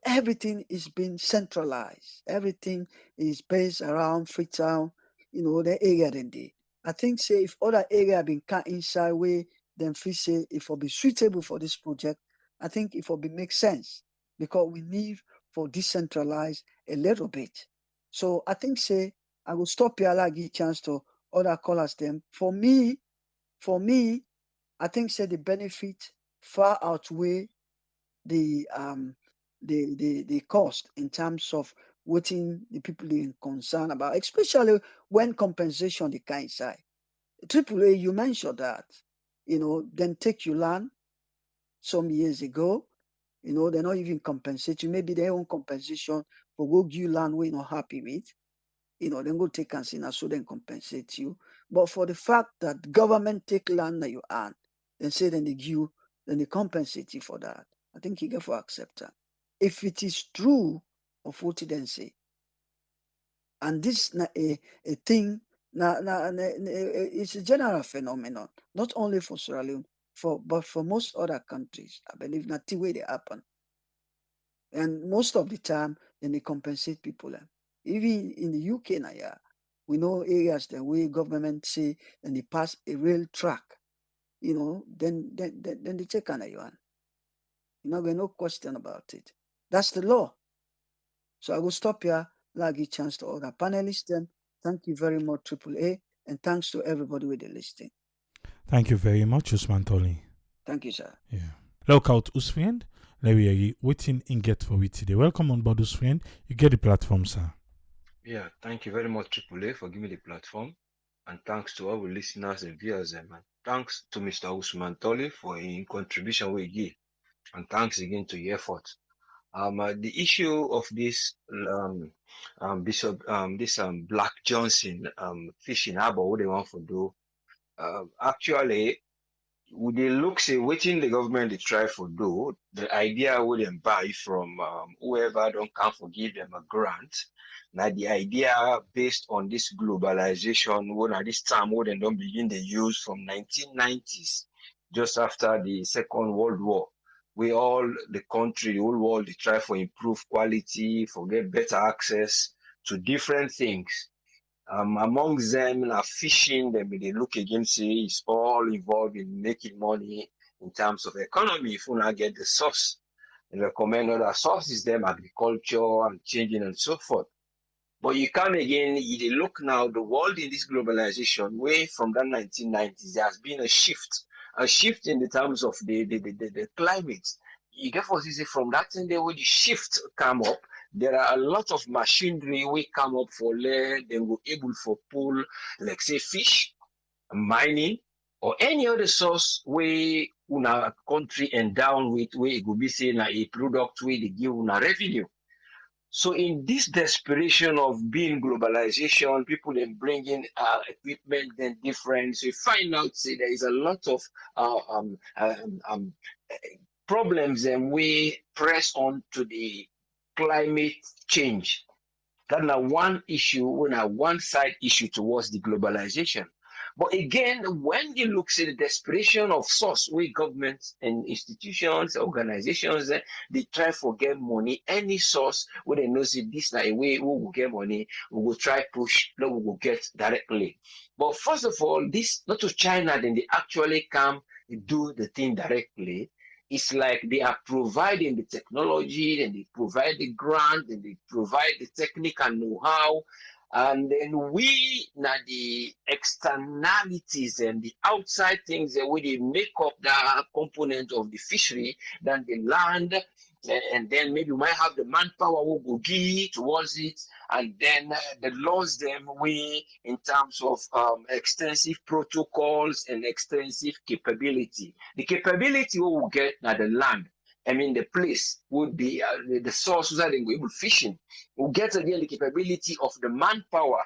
Speaker 6: everything is being centralized. Everything is based around Freetown, the area then they. I think say if other area been cut inside way, then feel say if it be suitable for this project, I think it will be make sense because we need for decentralize a little bit. So I think say I will stop here. I'll give chance to other callers them. For me, I think say the benefit far outweigh the cost in terms of what the people are concerned about, especially when compensation the kind side. AAA, you mentioned that, then take your land some years ago, they're not even compensate you. Maybe their own compensation for go give you land we're not happy with, then go take and see so then compensate you. But for the fact that government take land that you earn, then say then they give you, then they compensate you for that. I think you get for accept that. If it is true of what you then say, and this na a thing, it's a general phenomenon, not only for Sierra Leone, but for most other countries. I believe not the way they happen. And most of the time, then they compensate people. Even in the UK now, yeah, we know areas that where government say and they pass a rail track, then they take on you. No question about it. That's the law. So I will stop here. I'll give chance to other panelists. Then thank you very much, AAA, and thanks to everybody with the listening.
Speaker 1: Thank you very much, Usman Toli.
Speaker 6: Thank you, sir.
Speaker 1: Yeah. Look out, Usfriend. Let me waiting in get for we today. Welcome on board, Usfriend. You get the platform, sir.
Speaker 7: Yeah, thank you very much, AAA, for giving me the platform. And thanks to our listeners and viewers, and thanks to Mr. Usman Toli for his contribution we give. And thanks again to your effort. The issue of this Bishop Black Johnson fishing harbor, what they want to do, actually Would they look say waiting the government they try for do the idea would them buy from whoever don't come for give them a grant. Now the idea based on this globalization when at this time when they don't begin the use from 1990s, just after the Second World War. We all the country, the whole world they try for improve quality, for get better access to different things. Among them, fishing, then they look again, say it's all involved in making money in terms of economy. If you not get the source, and recommend other sources, them agriculture and changing and so forth. But you come again, you look now, the world in this globalization, way from the 1990s, there has been a shift in the terms of the climate. You get what you say from that thing there, when the shift come up, there are a lot of machinery we come up for land, then we're able for pull, like say fish, mining, or any other source where una country endow with where it could be saying a product where they give una revenue. So in this desperation of being globalization, people then bringing equipment then different. So you find out say there is a lot of problems and we press on to the climate change. That's one issue, one side issue towards the globalization. But again, when you look at the desperation of source where governments and institutions, organizations, they try to get money, any source where they know say this na a way we will get money, we will try push, no, we will get directly. But first of all, this not to China, then they actually come do the thing directly. It's like they are providing the technology, and they provide the grant, and they provide the technical know-how, and then we now the externalities and the outside things that we make up the component of the fishery than the land, and then maybe you might have the manpower who go give towards it, and then the laws them we in terms of extensive protocols and extensive capability. The capability we will get now the land. I mean, the place would be the source that they will fishing. We'll get again the capability of the manpower.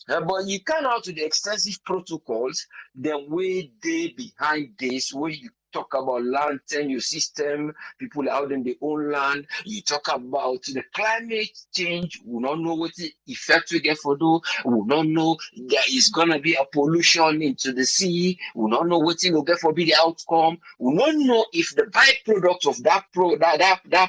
Speaker 7: But you can't out to the extensive protocols, then way they behind this, where you talk about land tenure system, people out in their own land. You talk about the climate change. We don't know what the effect we get for do. We don't know there is gonna be a pollution into the sea. We don't know what it will get for be the outcome. We don't know if the byproduct of that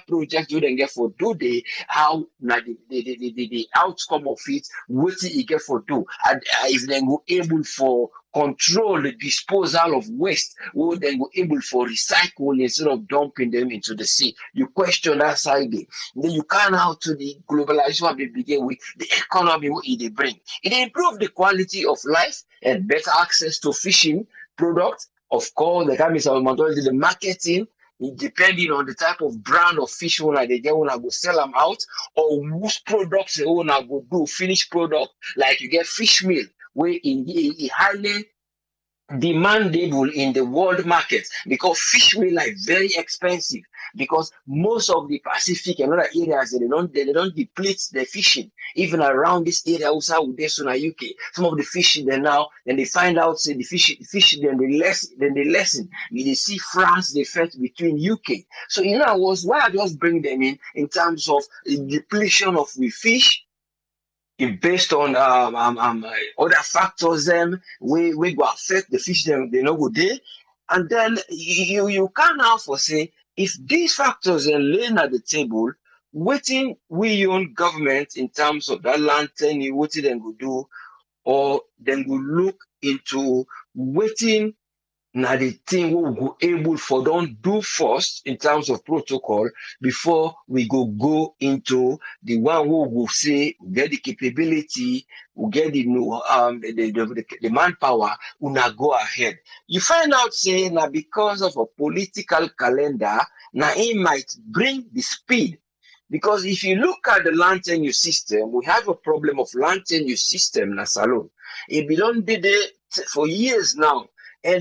Speaker 7: project you then get for do they how the outcome of it, what it get for do, and if they go able for control the disposal of waste, we then go able for recycle instead of dumping them into the sea. You question that side. Then you come out to the globalization they begin with the economy what they bring. It improve the quality of life and better access to fishing products. Of course, the the marketing, depending on the type of brand of fish owner they get wanna go sell them out, or whose products they wanna go do finished product, like you get fish meal where in highly demandable in the world market because fish meal like very expensive because most of the Pacific and other areas they don't deplete the fishing even around this area also with this in UK. Some of the fishing they now then they find out say the fish then they lessen. You see France they fought between UK. So was why I just bring them in terms of the depletion of the fish based on other factors them we go affect the fish them they no go there, and then you can now for say if these factors are laying at the table, waiting we own government in terms of that land tenure, what then go do, or then go look into waiting. Now the thing we will go able for don't do first in terms of protocol before we go into the one who will say we get the capability, we get the the manpower, we now go ahead. You find out say now because of a political calendar, now it might bring the speed. Because if you look at the land tenure system, we have a problem of land tenure system na salon. It belong there for years now.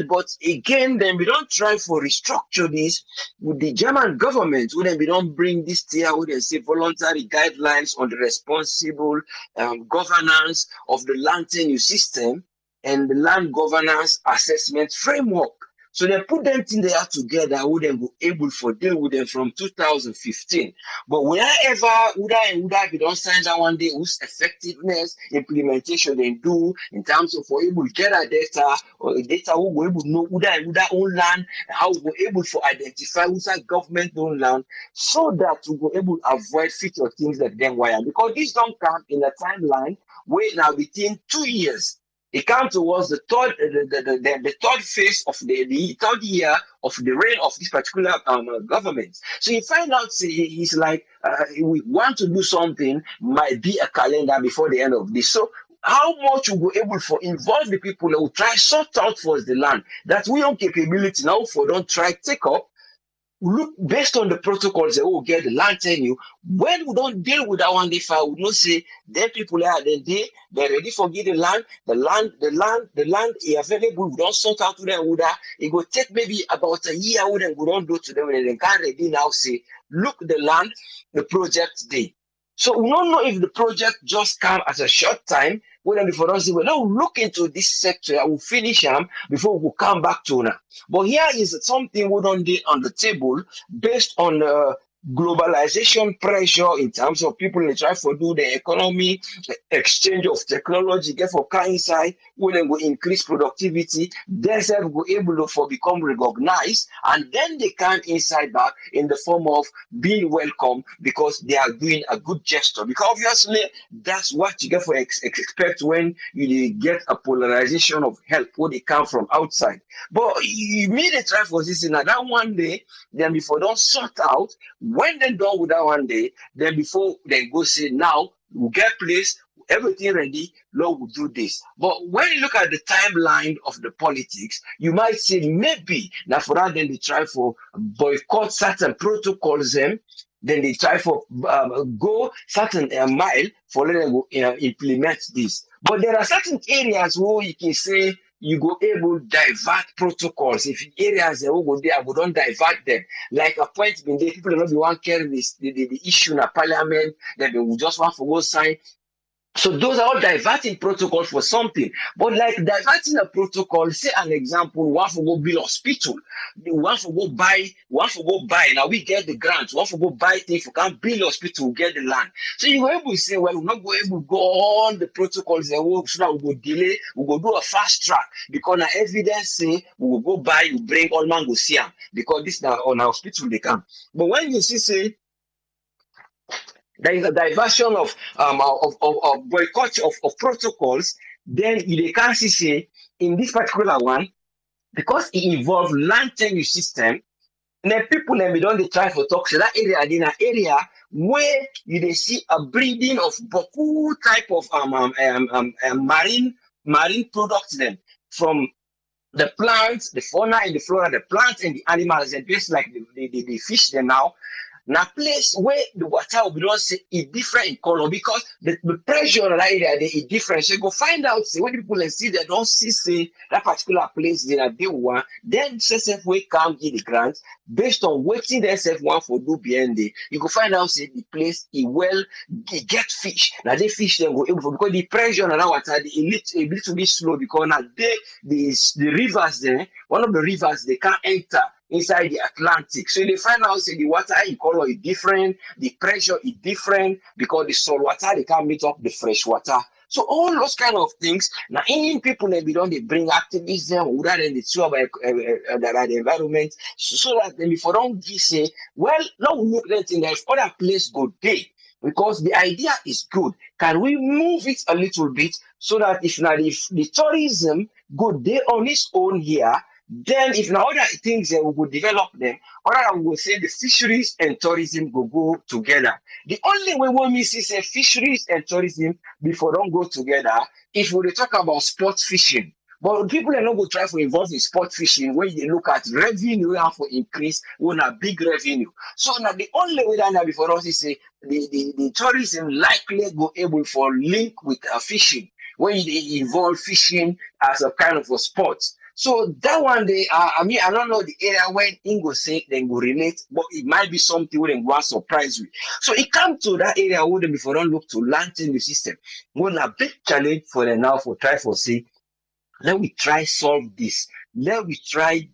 Speaker 7: But again, then we don't try for restructure this with the German government. When we don't bring this here, we say voluntary guidelines on the responsible governance of the land tenure system and the land governance assessment framework. So they put them in there together, would then be able for deal with them from 2015. But would I be done sign that one day whose effectiveness, implementation they do in terms of for able to get a data or data who will able to know would I own land, how we were able to identify who's a government own land, so that we were able to avoid future things like them wire. Because this don't come in a timeline where now within 2 years. It comes towards the third phase of the third year of the reign of this particular government. So you find out it's like we want to do something, might be a calendar before the end of this. So how much we will able for involve the people that will try sort out for us the land that we own capability now for don't try take up. Look based on the protocols that will get the land tenure. When we don't deal with that one day file, we don't say then people are they're ready for get the land is available, we don't sort out to them with that. It will take maybe about a year we don't do to them and they can't ready now say, look the land, the project day. So we don't know if the project just come at a short time. When before us, we now look into this sector, I will finish them before we come back to now. But here is something we don't do on the table based on globalization pressure in terms of people they try to do the economy, exchange of technology, get for car inside, when they will increase productivity, themselves will able to for become recognized, and then they can inside back in the form of being welcome because they are doing a good gesture. Because obviously that's what you get for expect when you get a polarization of help when they come from outside. But you made a try for this in that one day, then before don't sort out. When they done with that one day, then before they go say, now we'll get place, everything ready, Lord will do this. But when you look at the timeline of the politics, you might say maybe now for that then they try for boycott certain protocols then they try for go certain mile for let them go implement this. But there are certain areas where you can say you go able divert protocols. If areas that will go there, we don't divert them. Like a point being there, people don't be want carry this the issue in a parliament, then they will just want to go sign. So those are all diverting protocols for something. But like diverting a protocol, say an example, one for go build hospital, one for go buy, now we get the grant, one for go buy things, you can't build hospital, get the land. So you were able to say, well, we're not going to go on the protocols that work, so that we go delay, we go do a fast track, because now evidence say, we will go buy, you bring all man go see them, because this now on our hospital they come. But when you see, say, there is a diversion of boycott of protocols, then they can see say in this particular one, because it involves land tenure system, and then people then we don't try to talk to that area in an area where you see a breeding of boku type of marine products then from the plants, the fauna and the flora, the plants and the animals, and just like the fish there now. Now, place where the water will be not say it's different in color because the pressure on that area is different. So you go find out say when people see they don't see say that particular place they are one, then CSF will come in the grant based on waiting the SF one for do BND. You go find out say the place it get fish. Now they fish then go able because the pressure on that water a little bit slow because now the rivers there, one of the rivers they can't enter inside the Atlantic. So they find out say the water in color is different, the pressure is different because the salt water they can't meet up the fresh water. So all those kind of things. Now Indian people they bring activism rather than the two about the environment, so that then before don't say, well, now we look at it if other place go day. Because the idea is good. Can we move it a little bit so that if the tourism go there on its own here, then if now other things we will develop them, or I will say the fisheries and tourism will go together. The only way we miss is fisheries and tourism before don't go together if we talk about sport fishing. But people are not going to try to involve in sport fishing when you look at revenue and for increase, when a big revenue. So now the only way that before us is the tourism likely go able for link with fishing when they involve fishing as a kind of a sport. So that one day, I don't know the area when Ingo say then go relate, but it might be something where they go surprise you. So it comes to that area where before don't look to land in the system. One a big challenge for them now for try for see Let we try solve this. Let we try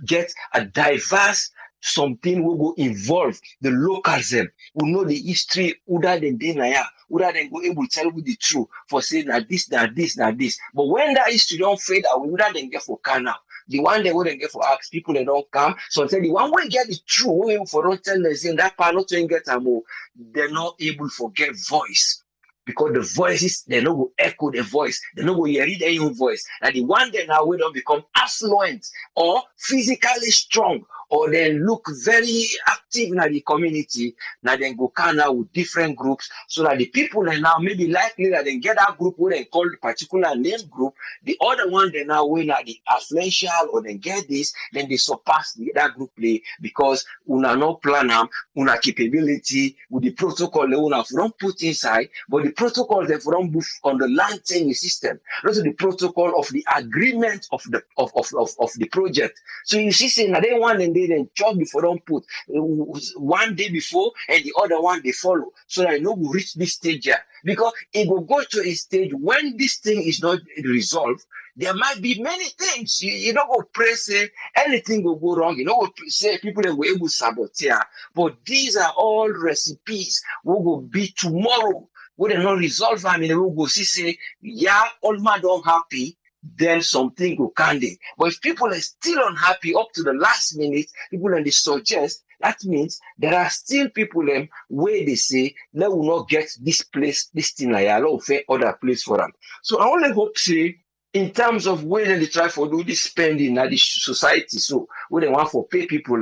Speaker 7: get a diverse something we go involve the locals them who know the history, whether they deny, whether they go able to tell you the truth for saying that this, that this, that this. But when that history don't fade away, whether they get for canal. The one they wouldn't get for ask people they don't come. So tell the one we get the truth, we for don't tell them saying that part not to get them more, they're not able to get voice. Because the voices, they no go echo the voice, they no go hear their own voice. And the one that now we don't become affluent or physically strong, or then look very active in the community, now then go canal with different groups, so that the people that now maybe likely that they get that group where they call the particular name group, the other one they now win at the affluential or they get this, then they surpass that group play because una no plan una capability with the protocol they una don't put inside, but the protocol they don't move on the land tenure system. Those are the protocol of the agreement of the of the project. So you see, say now they want and they then chop before don't put one day before and the other one they follow. So that I know we reach this stage here. Because it will go to a stage when this thing is not resolved, there might be many things. You don't go pray, say anything will go wrong. You don't go say people that will able to sabotage. But these are all recipes we will be tomorrow. We will not resolve them. We will go see, say, yeah, all man don't happy. Then something will candy. But if people are still unhappy up to the last minute, people and they suggest, that means there are still people where they say, they will not get this place, this thing like other place for them. So I only hope say in terms of when they try for do this spending at the society, so when they want for pay people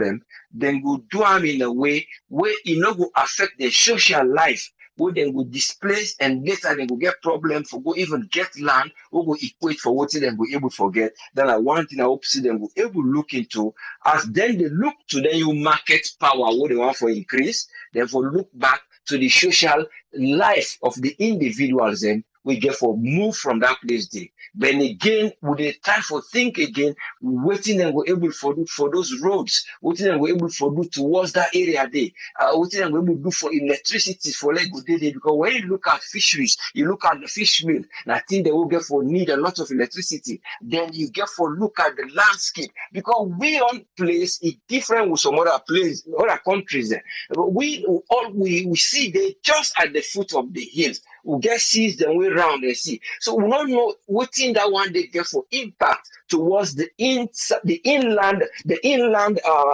Speaker 7: then go do them in a way where it not go affect their social life. Where they will displace and later they will get problems for go even get land, or go equate for what they will able to forget. Then I want thing I hope see them will able to look into as then they look to the new market power what they want for increase, therefore look back to the social life of the individuals then we get for move from that place there. Then again, with the time for think again, waiting and we're able for do for those roads, waiting and we're able for do towards that area there, waiting and we're able to do for electricity for like good day because when you look at fisheries, you look at the fish mill, and I think they will get for need a lot of electricity. Then you get for look at the landscape because we on place is different with some other places, other countries. We see they just at the foot of the hills. We get seas the way around the sea. So we don't know what in that one they get for impact towards the inland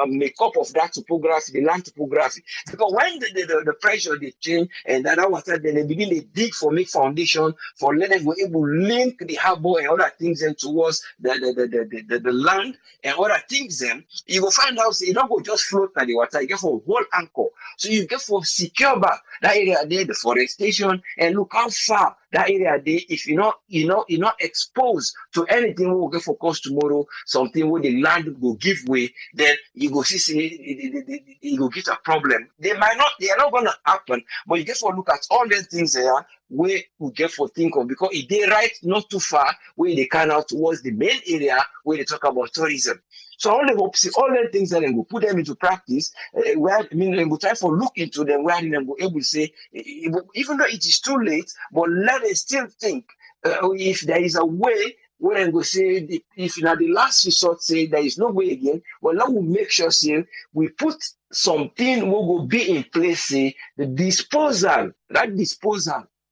Speaker 7: makeup of that topography, the land topography. Because when the pressure they change and that water then they begin to dig for make foundation for letting go able to link the harbor and other things and towards the land and other things then you will find out you don't go just float by the water, you get for whole anchor. So you get for secure back that area there, the forestation, and look how far that area there, if you're not exposed to anything we will get for cost tomorrow, something where the land will give way, then you go see you go get a problem. They are not gonna happen, but you get for look at all the things there where we get for think of because if they right not too far where they can out towards the main area where they talk about tourism. So I only hope see all the things that they will put them into practice. They will try for look into them where they will able to say, even though it is too late, but let us still think if there is a way where they will say, if you know the last resort say there is no way again, well, now we make sure say we put something will be in place, say the disposal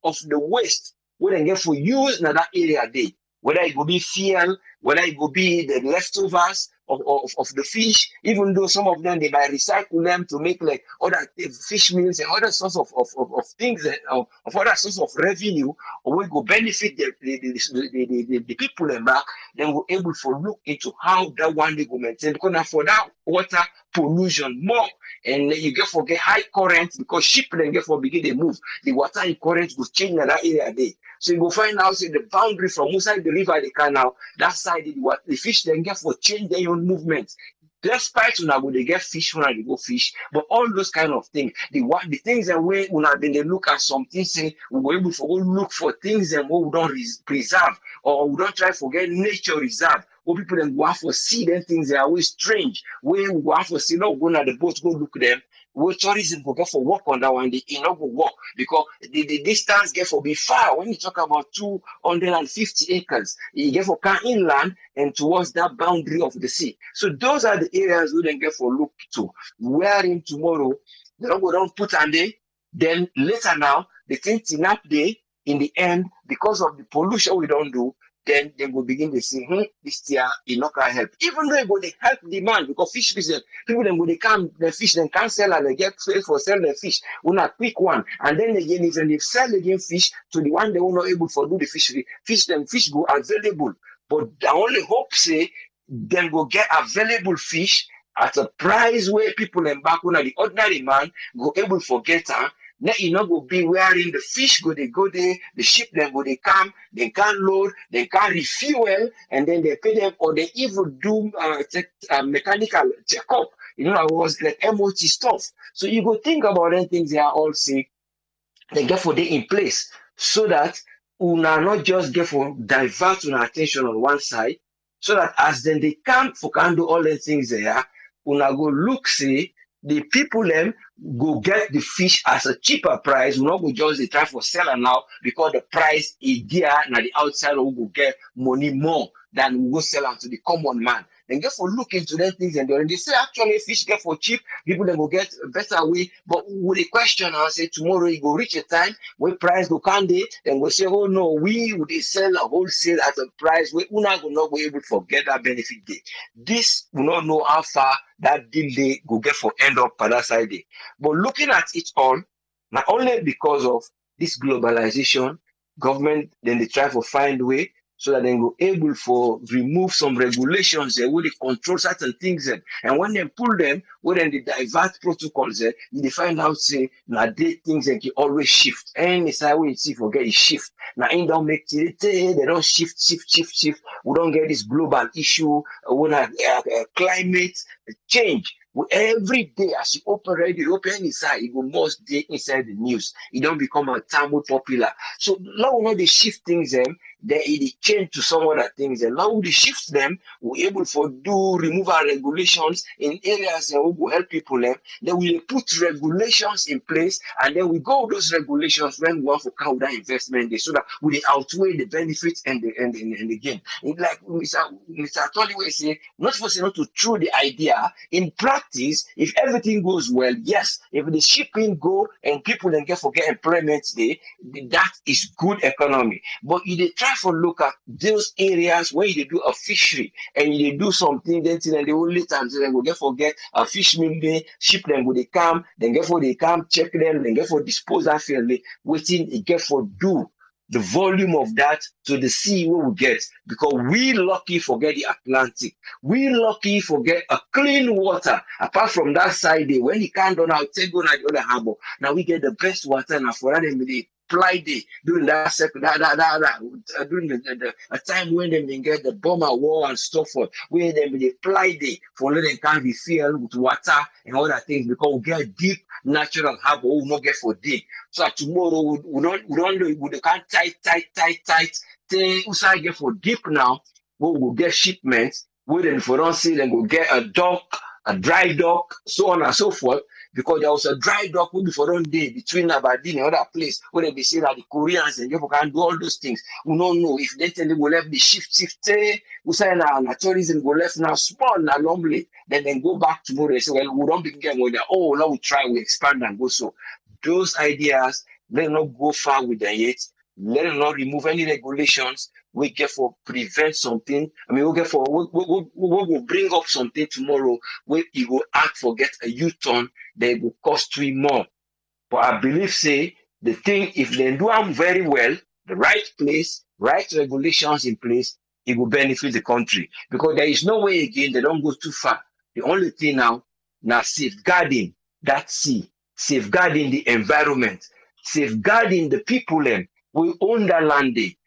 Speaker 7: of the waste where they get for use in that area there, whether it will be fuel, whether it will be the leftovers of the fish, even though some of them they might recycle them to make like other fish meals and other sorts of things of other sorts of revenue, or we go benefit the people and back, then we're able to look into how that one they go maintain because for that water pollution more. And you get for get high current because ship then get for begin they move. The water in current will change in that area there. So you go find out say the boundary from inside the river, the canal, that side the fish then get for change their own movement. Despite when they get fish when they go fish, but all those kind of things, the things that we when they look at something, say we were able to look for things and we don't preserve or we don't try to forget nature reserve. What people then go out for see them things they are always strange. When we go out for see, no go on the boat, go look at them. where tourism go get for work on that one, it not go work because the distance get for be far. When you talk about 250 acres, you get for can inland and towards that boundary of the sea. So those are the areas we then get for look to. Wherein tomorrow they don't go down put on there. Then later now, the thing up there in the end, because of the pollution we don't do, then they will begin to say, this year it not gonna help. Even though it go they help demand because fish business, people then go they come the fish then can't sell and they get paid for sell the fish. We not quick one. And then again, if they sell again fish to the one they were not able to do the fishery, fish go available. But the only hope say then go get available fish at a price where people embark on the ordinary man go able to get her. Now you know go be wearing the fish go there, the ship then go they come, they can't load, they can't refuel, and then they pay them or they even do mechanical checkup. You know, I was like MOT stuff. So you go think about them things they are all say they get for they in place so that una not just get for divert una attention on one side, so that as then they come for can do all the things there, una go look see the people them go get the fish as a cheaper price. We not go just they try for seller now because the price is there now the outside we go get money more than we go sell them to the common man. Then get for look into them things and they say actually fish get for cheap, people then go get a better way. But with the question I say tomorrow you go reach a time where price go can they then go say, oh no, we would sell a wholesale at a price where una go not be able to forget that benefit day. This will not know how far that deal they go get for end up per that side day. But looking at it all, not only because of this globalization, government then they try to find way so that they go able for remove some regulations there where they control certain things there. And when they pull them, when they divert protocols there, they find out say now they things that you always shift. Any side way you see forget it shift. Now in don't make it they don't shift. We don't get this global issue when climate change. Every day as you open inside, it will most day inside the news. It don't become a time popular. So now we know they shift things them, then it change to some other things. And now we shift them, we're able to do remove our regulations in areas that will help people them. Then we put regulations in place, and then we go with those regulations when we want to count that investment day, so that we outweigh the benefits and the gain. It's like Mr. Tolly will say, not supposed not to throw the idea in practice. If everything goes well, yes. If the shipping go and people then forget employment day, that is good economy. But if they try for look at those areas where you do a fishery and you do something, then the only time they will get forget a fisherman day, ship them when they come, then get for they come, check them, then get for dispose that fairly, waiting it get for do the volume of that to the sea where we get, because we lucky forget the Atlantic. We lucky forget a clean water. Apart from that side day, when you can't run out, take go to the other harbor. Now we get the best water now for that day. Apply day during that second during the a time when they get the bomber war and stuff for where they apply day for letting can be filled with water and other things, because we get deep natural harbor we not get for day. So tomorrow we can't tight till we get for deep now, we will get shipments where then for us say then go get a dock, a dry dock, so on and so forth. Because there was a dry dock maybe for one day between Aberdeen and other place where they say that the Koreans and people can do all those things. We don't know if they tell them go left the shift, we say now tourism go left now small now normally, then go back tomorrow and say, well, we don't begin with that. Oh, now we try, we expand and go. So those ideas, let them not go far with them yet. Let them not remove any regulations. We get for prevent something. I mean, we get for we will bring up something tomorrow where you will act for get a U-turn, they will cost you more. But I believe say the thing, if they do them very well, the right place, right regulations in place, it will benefit the country. Because there is no way again, they don't go too far. The only thing now safeguarding that sea, safeguarding the environment, safeguarding the people them we own that land day.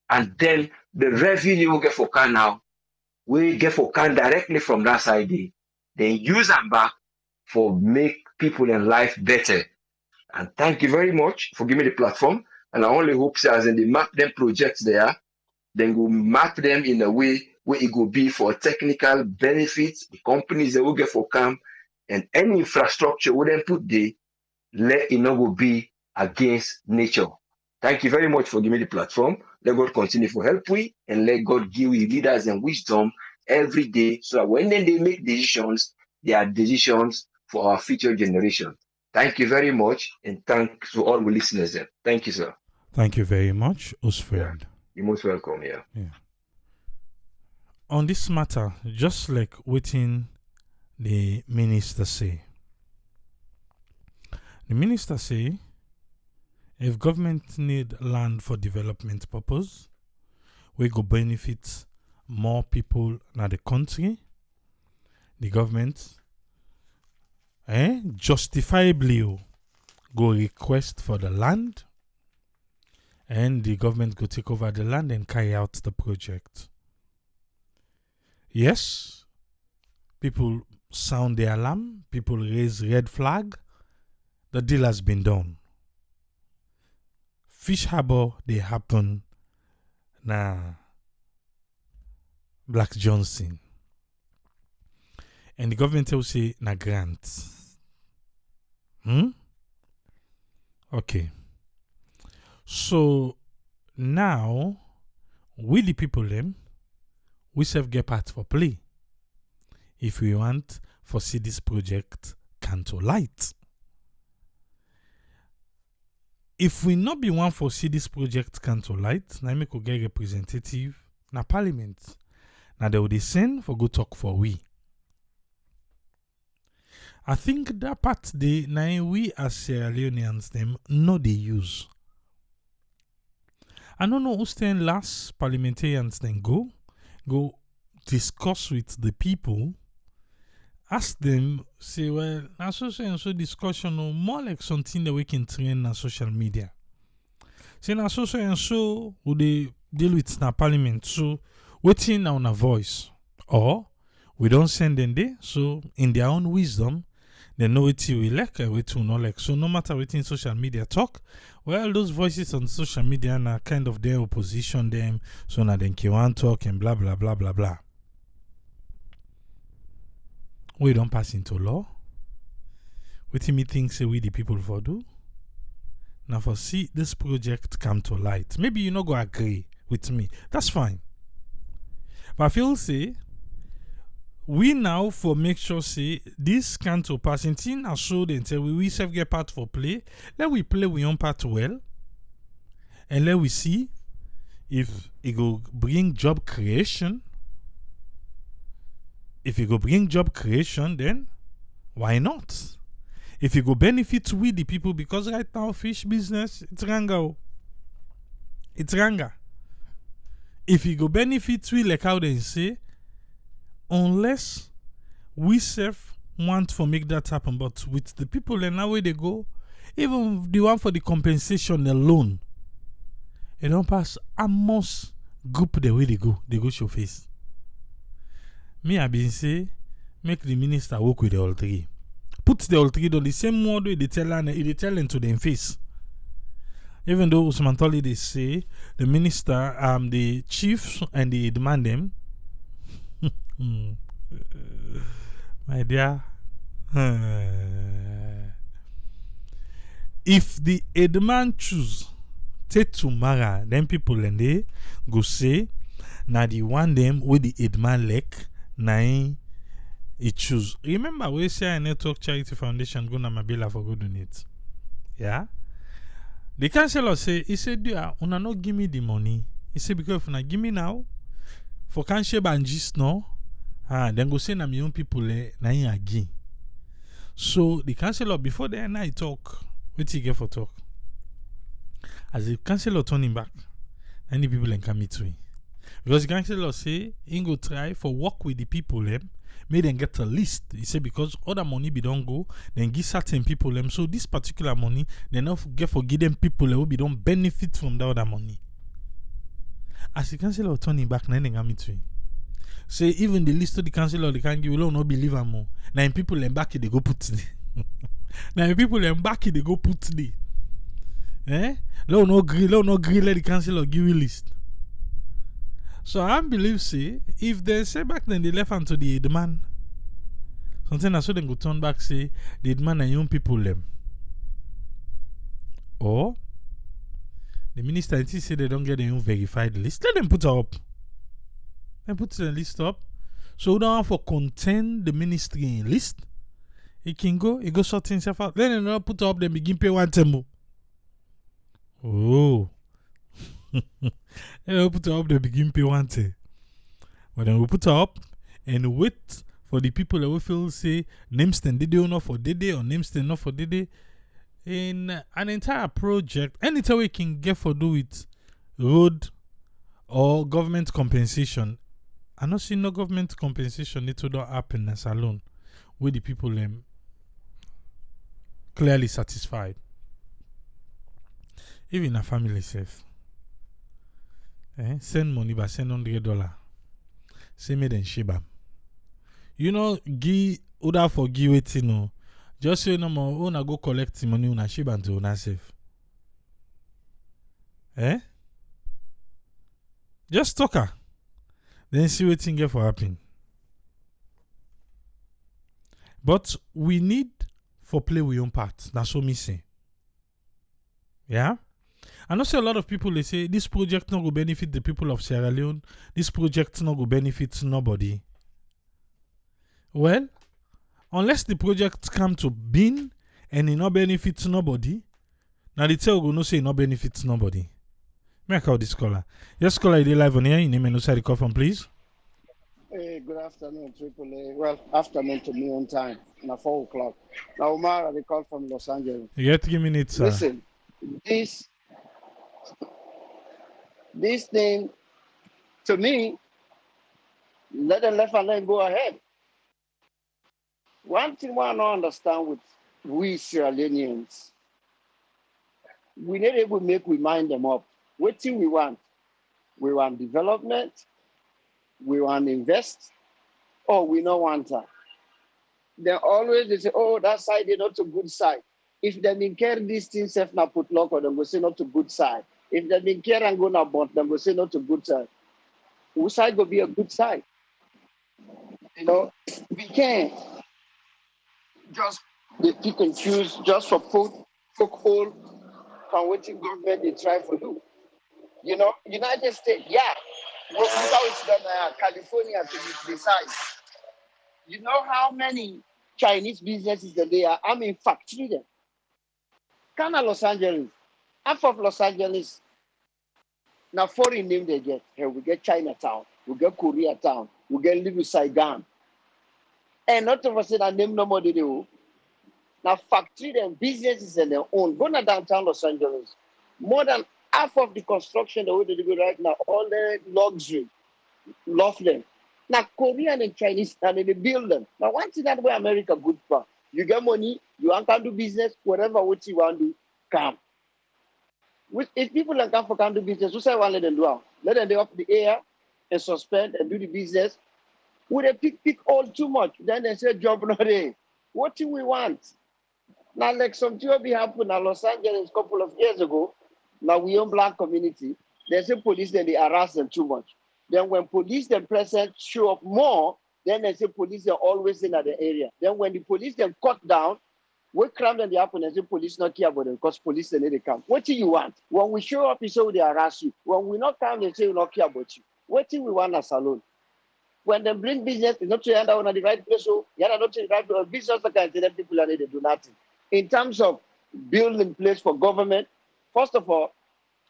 Speaker 7: And then the revenue we get for can now, we get for can directly from that side day. Then use them back for make people in life better. And thank you very much for giving me the platform. And I only hope as in the map them projects there, then go map them in a way where it will be for technical benefits, the companies that will get for can, and any infrastructure we then put there, let it not go be against nature. Thank you very much for giving me the platform. Let God continue to help we, and let God give we leaders and wisdom every day, so that when they make decisions, they are decisions for our future generation. Thank you very much, and thanks to all the listeners there. Thank you, sir.
Speaker 1: Thank you very much, host friend.
Speaker 7: You're most welcome, yeah.
Speaker 1: On this matter, just like waiting the minister say. The minister say, if government need land for development purpose, we go benefit more people in the country, the government justifiably go request for the land, and the government go take over the land and carry out the project. Yes, people sound the alarm, people raise red flag. The deal has been done. Fish Harbour, they happen na Black Johnson. And the government will say na grant. Okay. So now, we the people them, we self get part for play. If we want for see this project come to light. If we not be one for see this project come to light, now we could get representative na parliament. Now they will send for go talk for we. I think that part now we as Sierra Leoneans them no they use. I don't know who stand last parliamentarians then go discuss with the people. Ask them, say, well, na so discussion or more like something that we can train on social media. Say na so who they deal with na parliament. So waiting on a voice. Or we don't send them there. So in their own wisdom, they know what we like and what we not like. So no matter what in social media talk, well, those voices on social media are kind of their opposition them. So now they can talk and blah blah blah blah blah. We don't pass into law. What me think say we the people for do? Now for see this project come to light. Maybe you not go agree with me. That's fine. But I feel say we now for make sure say this can to pass in and so then tell we self get part for play. Let we play we own part well. And let we see if it go bring job creation. If you go bring job creation, then why not? If you go benefit with the people, because right now fish business, it's ranga. It's ranga. If you go benefit with, like how they say, unless we self want to make that happen, but with the people and now where they go, even the one for the compensation alone, it don't pass almost group the way they go show face. Me, I been say, make the minister work with the all three. Put the all three on the same model they tell them to their face. Even though Usman Toli they say the minister, the chiefs and the demand them. My dear, if the demand choose take tomorrow, then people and they go say, now the one them with the Edman lek. Nine, it choose. Remember, we say a network charity foundation go na mabila for good donate. Yeah. The councillor say, he said, "Dear, una not give me the money." He said, because if una give me now, for council banjis no, then go say na my own people na in again. So the councillor before the night talk, what he get for talk? As the councillor turning back, and the people come meet me. Because the councillor say he go try for work with the people make them get a list. He say because other money be don't go, then give certain people them. So this particular money, they not get for give them people who be don't benefit from the other money. As the councillor turning back, then they come meet me. Say even the list of the councillor they can give you not believe them more. Now people them back they go put the. Now people them back they go put the. Let no agree, let the councillor give you list. So I believe say if they say back then they left unto the demand. Something I saw them go turn back say the man and young people them. Or the minister say they don't get their own verified list. Let them put her up. Then put the list up. So we don't have to contend the ministry in list. He can go, he go sort himself out. Then another put her up, then begin pay one tempo. Oh. Then we put her up, they begin pay one tempo. But then we put her up and wait for the people that we feel say names stand did or not for Dede or names stand not for Dede. In an entire project, anytime we can get for do with road or government compensation. I not see no government compensation, it will not happen as alone with the people clearly satisfied. Even a family safe. Send money by send $100. Say me then shibam. You know, give order for give waiting no. Just say no more, una go collect the money, una shibam to una safe. Just talk her. Then see what thing get for happen. But we need for play with your part. That's what me say. Yeah? I know say a lot of people they say this project not go benefit the people of Sierra Leone. This project not go benefit nobody. Well, unless the project come to bin and it not benefits nobody, now the tell go no say it not benefits nobody. Make out this caller. Yes, caller, you live on here. You name and side the call from, please.
Speaker 8: Hey, good afternoon, Triple A. Well, afternoon to me on time. Now 4 o'clock. Now, Omar, they call from Los Angeles.
Speaker 1: You get 3 minutes, sir.
Speaker 8: Listen, this thing, to me, let them left and let go ahead. One thing I don't understand with we Sierra Leoneans, we need to make we mind them up. What thing we want? We want development, we want invest, or we don't want that. Then always they say, oh, that side is not a good side. If they didn't care these things, if not put lock or them go say not a good side. If they didn't care and go na bot, them go say not a good side. Which side go be a good side? You know, we can't just they pick and choose just for folk hole from what the government they try to do. You know, United States, yeah. Without California to be precise. You know how many Chinese businesses that they are? I mean, factory them. Kind of Los Angeles. Half of Los Angeles. Now, foreign name they get. Here we get Chinatown. We get Koreatown. We get Little Saigon. And not of us say that name no more they do. Now, factory them, businesses and their own. Go to downtown Los Angeles. More than half of the construction the way they do right now, all the luxury, love them. Now, Korean and Chinese, and they build them. Now, one thing that way America good for, you get money, you want to do business, whatever what you want to do, come. If people don't come do business, who say want let them do it? Let them do up the air and suspend and do the business. Would they pick all too much? Then they say job not there. What do we want? Now, like something will be happened in Los Angeles a couple of years ago. Now we own black community. They say police then they harass them too much. Then when police then present show up more, then they say police are always in the area. Then when the police then cut down, what crime then they happen and say police not care about them because police then they come. What do you want? When we show up, you say they harass you. When we not come, they say we not care about you. What do we want as alone? When they bring business, it's not to end up on the right place. So yeah, not to the right place. Business can say that people are they do nothing. In terms of building place for government, first of all,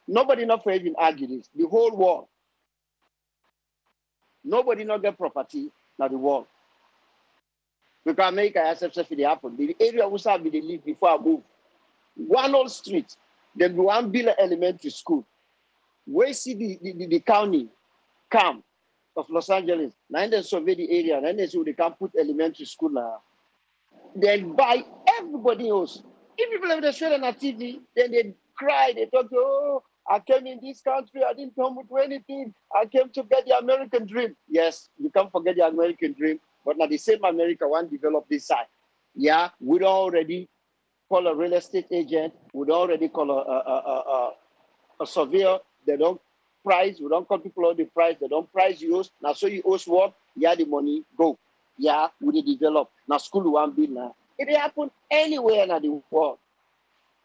Speaker 8: nobody not for even argue this. The whole world. Nobody not get property now the world. Because America has if it happen. The area we saw they live before I move. One old street, then one build elementary school. We see the county camp of Los Angeles. Now they survey the area, and they say they can put elementary school now. Then buy everybody else. If people have the show on TV, then they cry, they talk, oh, I came in this country, I didn't come with anything. I came to get the American dream. Yes, you can't forget the American dream, but now the same America want to develop this side. Yeah, we don't already call a real estate agent, we don't already call a surveyor, they don't price, we don't call people on the price, they don't price you. Now so you owe what? Yeah, the money, go. yeah, we dey develop. Now school we wan build now. It dey happen anywhere in the world.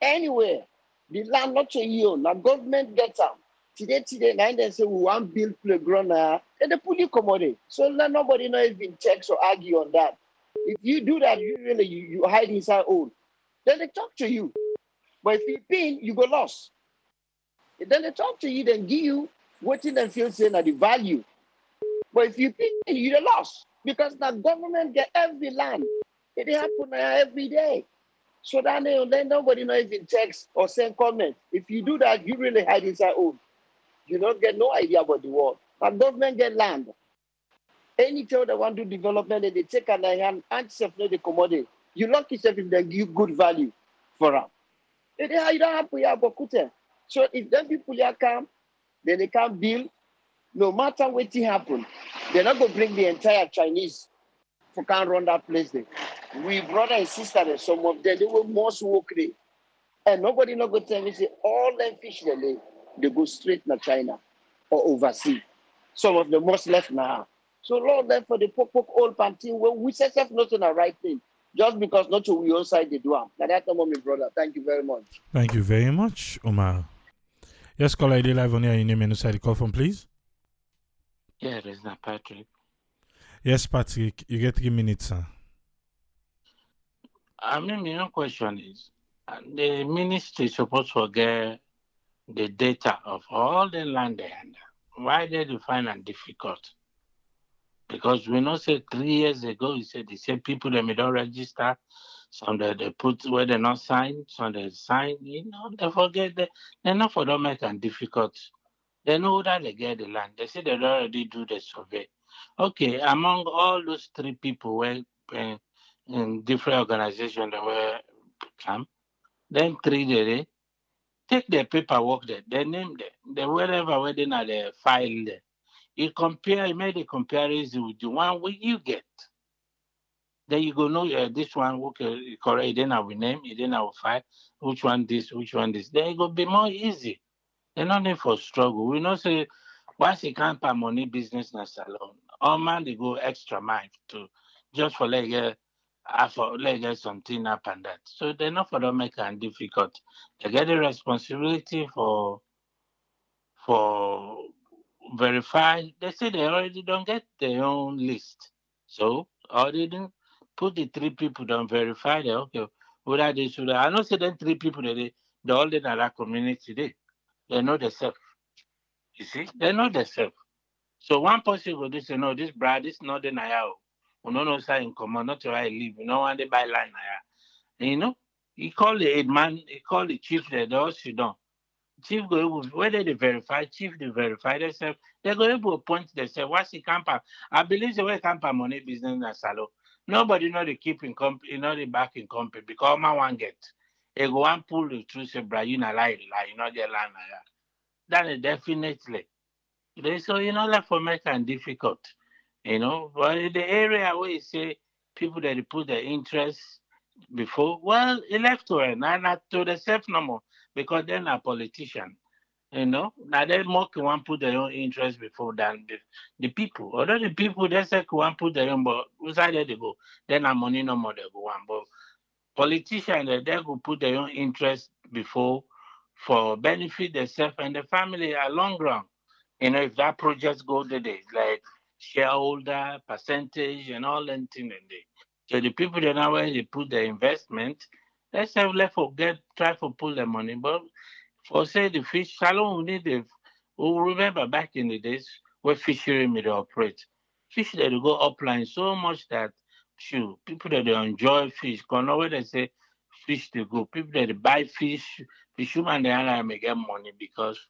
Speaker 8: Anywhere. The land not to you, now government gets am. Today, now they say we want build playground now, and they pull you commodity. So now nobody not even checks or argue on that. If you do that, you hide inside hole. Then they talk to you. But if you pin, you go lost. Then they talk to you, then give you what them feel saying at the value. But if you pin, you the lost. Because the government get every land. It happen every day. So that then nobody not even text or send comment. If you do that, you really hide inside hole. You don't get no idea about the world. But government get land. Any child that want to do development, they take an hand and self the commodity. You lock yourself if they give good value for them. You don't have to have a. So if them people here come, then they can build, no matter what happen, they're not gonna bring the entire Chinese for can run that place there. We brother and sister and some of them they will most work there. And nobody not gonna tell me say all them fish they go straight to China or overseas. Some of them must left now. So Lord left for the poke old panting where we set up not on the right thing. Just because not to we own side they do. Now that's my brother. Thank you very much.
Speaker 1: Thank you very much, Omar. Yes, caller ID live on here. Your name and side call from, please.
Speaker 9: Yeah, there's not Patrick.
Speaker 1: Yes, Patrick. You get 3 minutes, sir.
Speaker 9: I mean, my own question is, the ministry is supposed to get the data of all the land they under. Why they find it difficult? Because we know say 3 years ago, you said the same people that may don't register, some that they put where they not sign, some they sign, they forget that they're not for them make it difficult. They know that they get the land. They say they already do the survey. Okay, among all those 3 people were in different organizations that were come, then 3 they take their paperwork there, they name there, the wherever where they are the file there. You made a comparison with the one where you get. Then you go know this one okay correct. Then I will name it. Then I will file which one this. Then it will be more easy. There's no need for struggle. We know say once you can't pay money business na salon, all man they go extra mile to just for get something up and that. So they're not for them make it difficult. They get the responsibility for verify. They say they already don't get their own list. So all they do put the 3 people don't verify that okay, whether they should I know say them 3 people they all in that community they know themselves. You see, they know themselves. So one person go say, no, this brad, this not the naya. We no know say in common, not where I live. You know, when they buy line naya. And he call the head man, he call the chief there, they all sit down. Chief go able, whether they verify, chief they verify themselves, they go able to point themselves. What's the camper? I believe the way camper money business na salo. Nobody know they keep in company, the back in company because man one get. They go one pull the truth say, bra, you not lie, you not get line naya. That is definitely. So like for make it difficult, But in the area where you say people that they put their interest before, well, it left to her, not to the self no more, because they're not politician, Now they more can want put their own interest before than the people. Although the people they say can want put their own, but whose side they go, then our money no more they go on. But politicians they go put their own interest before for benefit themselves and the family a long run. If that project go there, like shareholder percentage and all that thing in there. So the people that now where they put their investment, let's say let forget try to pull the money. But for say the fish salon we need we remember back in the days where fishery may operate. Fish that go upline so much that people that they enjoy fish, can know where they say fish they go. People that they buy fishermen they may get money because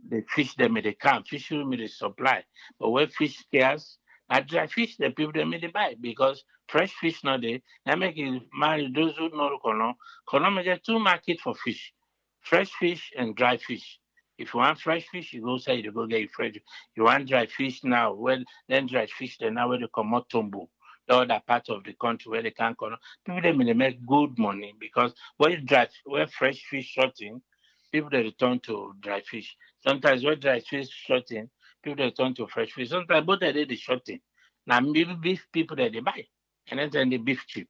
Speaker 9: they fish them in the camp, fish them in the supply. But when fish scarce, I dry fish the people them in the buy because fresh fish not there. They make it marry those who know kono make get 2 market for fish. Fresh fish and dry fish. If you want fresh fish, you go say you go get fresh. You want dry fish now, well then dry fish then now where they come out tumbo. The other part of the country where they can't come. People them they make good money because where fresh fish shorting, people they return to dry fish. Sometimes when dry fish shorting, people they turn to fresh fish. Sometimes both are the shorting. Now maybe beef people that they buy, and then the beef cheap.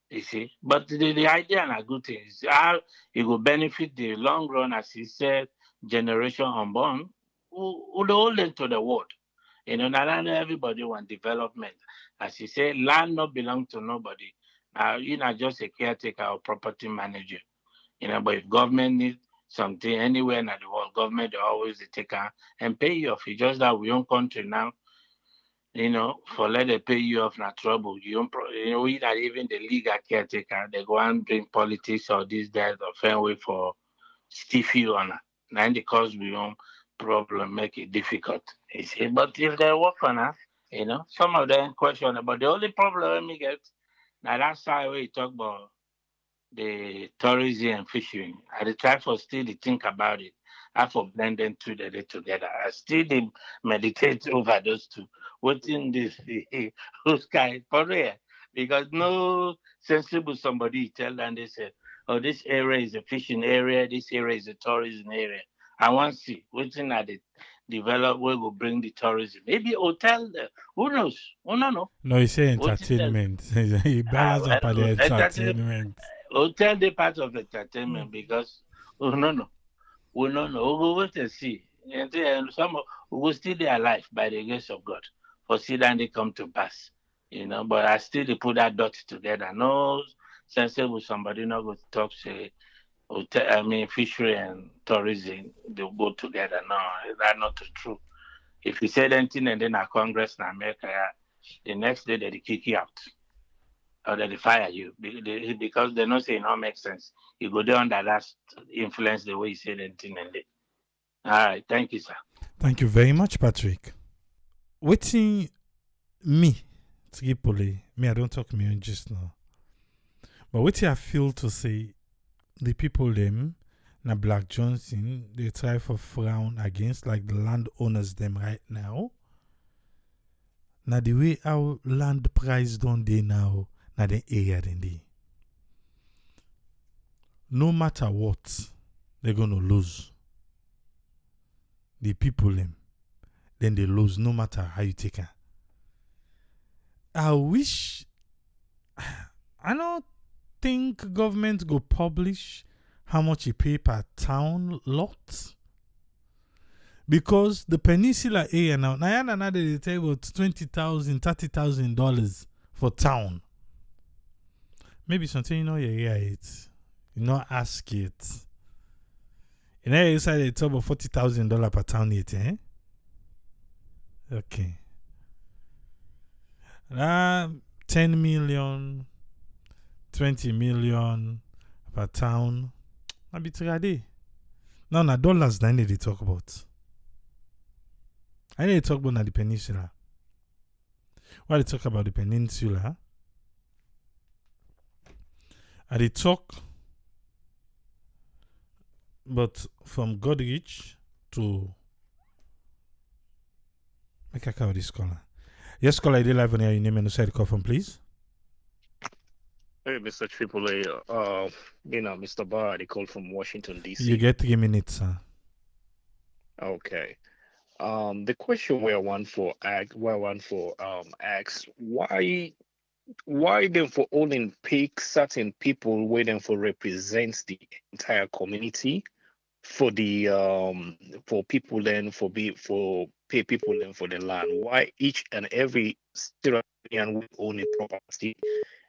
Speaker 9: You see, but the idea and a good thing is how it will benefit the long run, as he said, generation unborn, who hold them to the world. Not everybody want development. As he said, land not belong to nobody. Now, you're not just a caretaker or property manager. But if government needs something anywhere in the world, government they always they take and pay you off. It's just that we own country now, for let they pay you off not trouble. We not even the legal caretaker. They go and bring politics or this, that, or fair way for stiff you on that. Then the cause we own problem make it difficult. You see, but if they work on that, some of them question. But the only problem we get now that side where you talk about the tourism and fishing. I dey try for still to think about it. I for blend them two the day together. I still dey meditate over those two. Waiting this who's kind for real. Because no sensible somebody tell them they say, oh, this area is a fishing area, this area is a tourism area. I want to see waiting at the develop where will bring the tourism. Maybe hotel who knows? Who no know.
Speaker 1: No, he say
Speaker 9: Wetin dem-
Speaker 1: entertainment. He balance up at the entertainment.
Speaker 9: Hotel the part of entertainment because no, we no know. We go wait and see. And then some we will still be alive by the grace of God. For see that they come to pass. But I still dey put that dot together. No sensible somebody not go talk say hotel fishery and tourism they go together. No, that's not true. If you said anything and then a Congress in America, the next day they kick you out. Or they fire you because they know say it not make sense. You go there under that influence the way you say anything and they. All right, thank you, sir.
Speaker 1: Thank you very much, Patrick. Waiting me, Tripoli, me, I don't talk me on just now. But what I feel to say, the people them, na Black Johnson, they try for frown against, like the landowners them right now. Now the way our land price don't they now, na the area then they. No matter what, they're gonna lose. The people them, then they lose no matter how you take it. I wish I don't think government go publish how much you pay per town lot. Because the peninsula area now they tell about $20,000, $30,000 for town. Maybe something you hear it. You not ask it. Inside they talk about $40,000 per town yet, eh? Okay. 10 million, 20 million per town. I be trade. Now, dollars, then they talk about. I need to talk about the peninsula. While they talk about the peninsula, I they talk, but from Godrich to make a call this caller. Yes, caller, I did live on here. Your name and the call from, please.
Speaker 10: Hey, Mr. Triple A. Mr. Barr, they call from Washington, D.C.
Speaker 1: You get 3 minutes, sir.
Speaker 10: Okay. The question where one for asks, why them for only pick certain people where them for represents the entire community for the for people then for pay people then for the land? Why each and every Syrian we own a property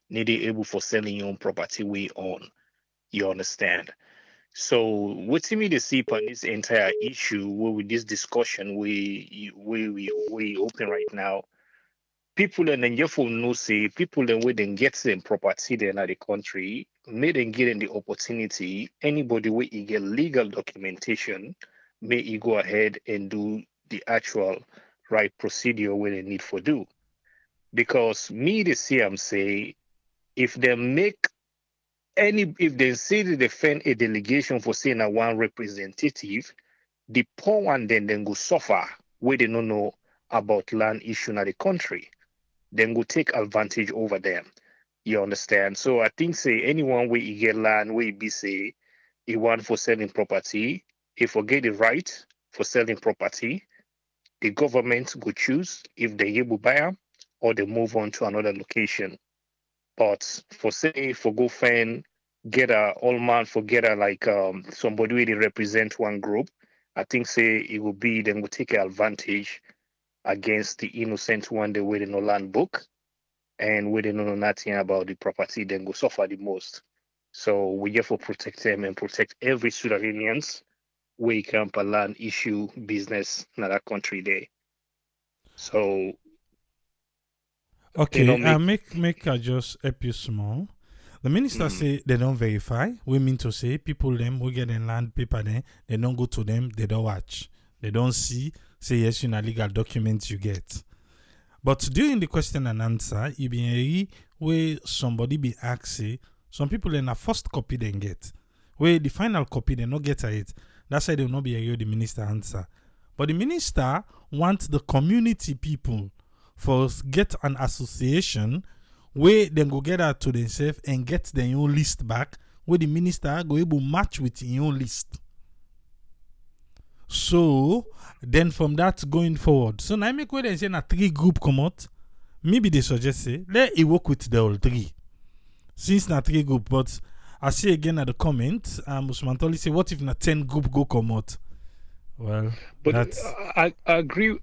Speaker 10: need able for selling your own property we own? You understand? So what to me to see upon this entire issue where with this discussion we open right now, people and then you know say people then where they get them property then at the country, may then get in the opportunity, anybody where you get legal documentation, may you go ahead and do the actual right procedure where they need for do. Because me the CM say if they make if they say they defend a delegation for saying a one representative, the poor one then go suffer where they don't know about land issue in the country. Then go take advantage over them. You understand? So I think say anyone where you get land where you be say he want for selling property, he forget the right for selling property, the government go choose if they able buy them or they move on to another location. But for go find get a all man for get a like somebody where they represent one group, I think say it will be then will take advantage against the innocent one they wait in no land book and we don't know nothing about the property, then go suffer the most. So we therefore protect them and protect every Sierra Sudanese we can land issue business in that country there. So
Speaker 1: Okay, make I just help you small. The minister say they don't verify. We mean to say people them who get in land paper then they don't go to them, they don't watch. They don't see, say yes, you know legal documents you get. But during the question and answer, you be where somebody be asked, some people in a first copy they get. Where the final copy they not get it. That's why they will not be hear the minister answer. But the minister wants the community people for get an association where then go get out to themselves and get their own list back where the minister go able match with your own list. So then from that going forward, so now I make where they say a 3 group come out, maybe they suggest say let it work with the all 3. Since na 3 group, but I see again at the comment, Usman Toli say what if na 10 group go come out? Well,
Speaker 10: but
Speaker 1: that's
Speaker 10: I agree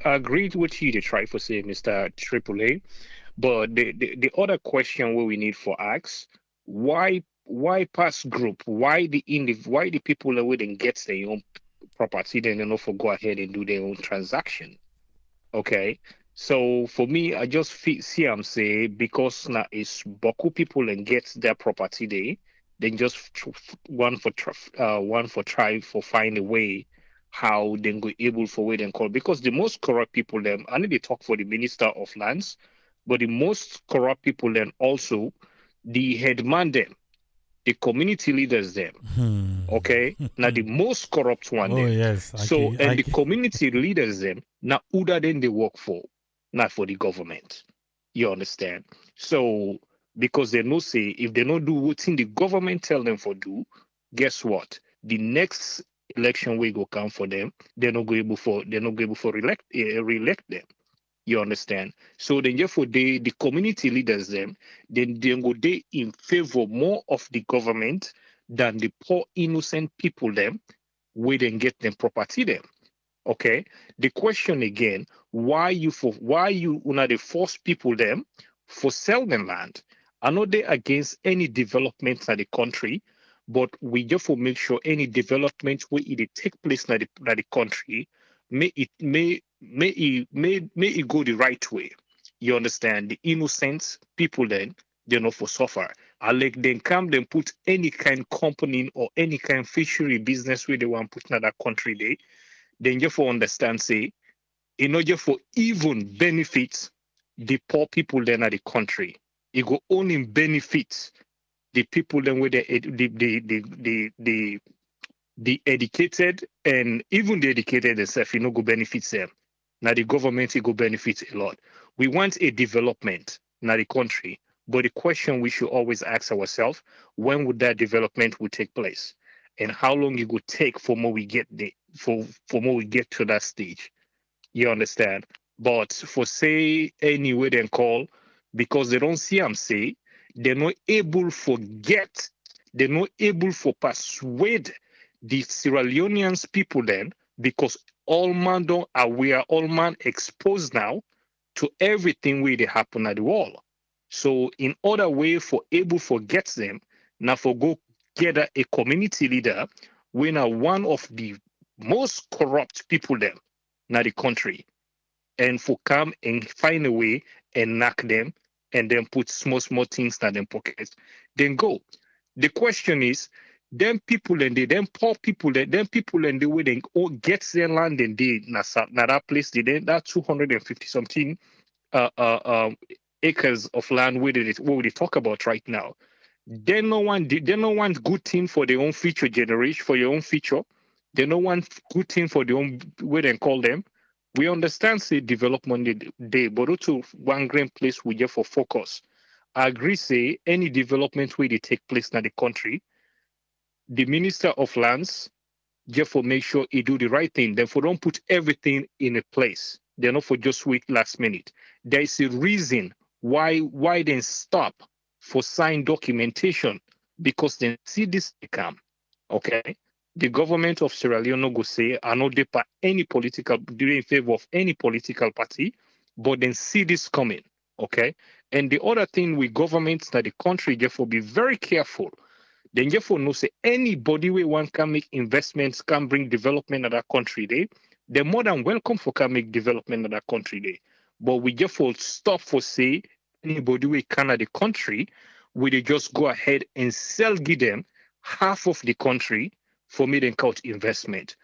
Speaker 10: with you to try for say Mr. AAA. But the other question where we need for ask, why pass group? Why the people that wouldn't get their own property then they not for go ahead and do their own transaction? Okay. So for me, I just see I'm say because now it's Boku people and get their property there, then just one for try for find a way how they go able for way then call, because the most corrupt people them I need to talk for the Minister of Lands, but the most corrupt people then also the headman them, the community leaders them. Okay, now the most corrupt one
Speaker 1: oh
Speaker 10: them.
Speaker 1: yes.
Speaker 10: So the community leaders them now who that then they work for, not for the government. You understand? So because they know say if they don't do what's in the government tell them for do, guess what? The next election will go come for them. They're not going for reelect them. You understand? So then therefore the community leaders them, then they go they in favor more of the government than the poor innocent people them, we then get them property them. Okay. The question again, why you una the force people them for sell them land? I know they against any development in the country, but we just for make sure any development where it take place in the country, may it go the right way. You understand? The innocent people then they not for suffer. I like then come then put any kind company or any kind fishery business where they want put in that country there, then you for understand say in order for even benefit the poor people then at the country, it go only benefit the people then with the educated, and even the educated themselves, you know, go benefits them. Now the government it go benefit a lot. We want a development now the country, but the question we should always ask ourselves, when would that development will take place? And how long it would take for more we get more we get to that stage. You understand? But for say anyway then call, because they don't see them say, they're not able for get, they're not able for persuade the Sierra Leoneans people then, because all man don't aware, all man exposed now to everything where they happen at the wall. So in other way for able for get them, now for go get a community leader, when are one of the most corrupt people them now the country, and for come and find a way and knock them and then put small things in them pockets, then go. The question is, them people and them poor people, them people and the way they all get their land and they na that place, they then that 250 something acres of land where we talk about right now. They no want good thing for their own future generation, for your own future. They no want good thing for their own way they call them. We understand say development they but to one grand place we just for focus. I agree say any development where they take place in the country, the Minister of Lands just for make sure he do the right thing. Therefore, don't put everything in a place. They're not for just wait last minute. There is a reason why they stop for sign documentation, because they see this come. Okay. The government of Sierra Leone no go say are not there for any political in favor of any political party, but then see this coming. Okay. And the other thing with governments that the country therefore be very careful. Then therefore no say anybody we want can make investments, can bring development of that country there. They're more than welcome for can make development of that country there. But we therefore stop for say anybody we can at the country, we they just go ahead and sell give them half of the country for mid and count investment.